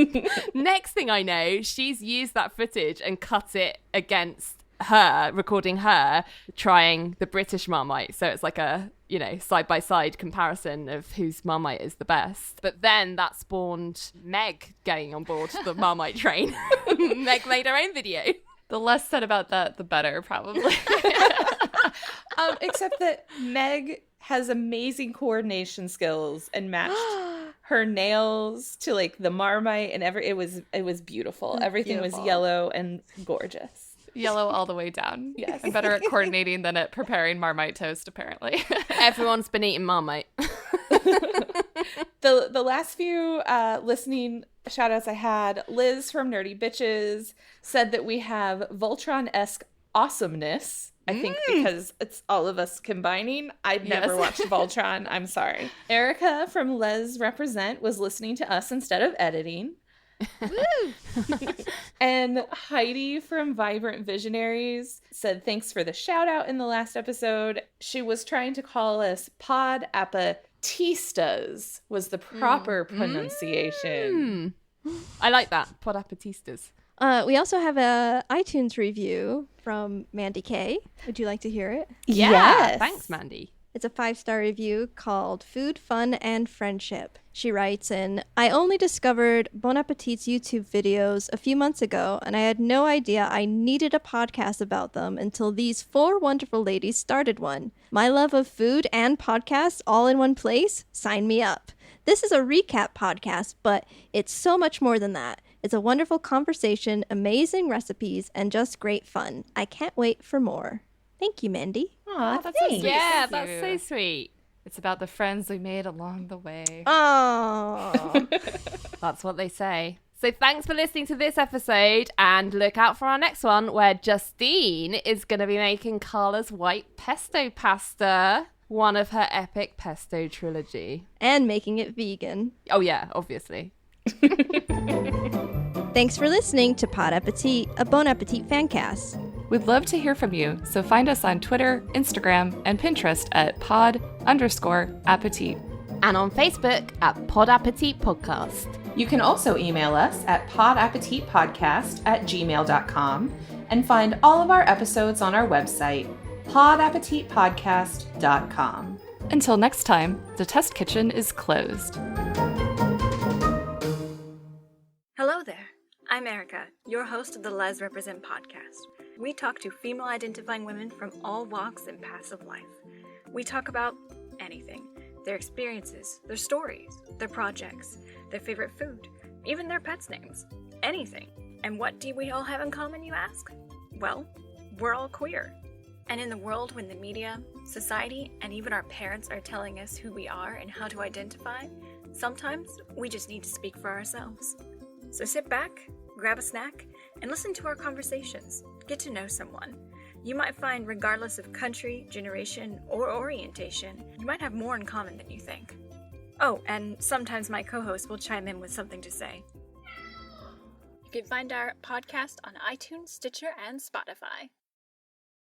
Next thing I know, she's used that footage and cut it against her, recording her trying the British Marmite. So it's like a, you know, side-by-side comparison of whose Marmite is the best. But then that spawned Meg getting on board the Marmite train. Meg made her own video. The less said about that, the better, probably. Except that Meg has amazing coordination skills and matched her nails to like the Marmite and it was beautiful. Everything was yellow and gorgeous. Yellow all the way down. Yes. I'm better at coordinating than at preparing Marmite toast, apparently. Everyone's been eating Marmite. The last few listening shout outs I had, Liz from Nerdy Bitches said that we have Voltron-esque awesomeness. I think because it's all of us combining. I'd never watched Voltron. I'm sorry. Erica from Les Represent was listening to us instead of editing. Woo! And Heidi from Vibrant Visionaries said thanks for the shout out in the last episode. She was trying to call us Pod Appetistas was the proper pronunciation. I like that. Pod Appetistas. We also have a iTunes review from Mandy K. Would you like to hear it? Yeah. Yes. Thanks, Mandy. It's a 5-star review called Food, Fun, and Friendship. She writes in, I only discovered Bon Appétit's YouTube videos a few months ago, and I had no idea I needed a podcast about them until these 4 wonderful ladies started one. My love of food and podcasts all in one place? Sign me up. This is a recap podcast, but it's so much more than that. It's a wonderful conversation, amazing recipes, and just great fun. I can't wait for more. Thank you, Mandy. Aw, that's so thanks. sweet. Yeah, Thank that's you. so sweet. It's about the friends we made along the way. Oh. That's what they say. So thanks for listening to this episode, and look out for our next one where Justine is going to be making Carla's white pesto pasta, one of her epic pesto trilogy. And making it vegan. Oh yeah, obviously. Thanks for listening to Pod Appétit, a Bon Appétit fancast. We'd love to hear from you, so find us on Twitter, Instagram, and Pinterest at pod_appétit. And on Facebook at Pod Appétit Podcast. You can also email us at podappetitpodcast@gmail.com and find all of our episodes on our website, podappetitpodcast.com. Until next time, the test kitchen is closed. Hello there. I'm Erica, your host of the Les Represent podcast. We talk to female-identifying women from all walks and paths of life. We talk about anything. Their experiences, their stories, their projects, their favorite food, even their pets' names. Anything. And what do we all have in common, you ask? Well, we're all queer. And in the world when the media, society, and even our parents are telling us who we are and how to identify, sometimes we just need to speak for ourselves. So sit back, grab a snack, and listen to our conversations. Get to know someone. You might find, regardless of country, generation, or orientation, you might have more in common than you think. Oh, and sometimes my co-host will chime in with something to say. You can find our podcast on iTunes, Stitcher, and Spotify.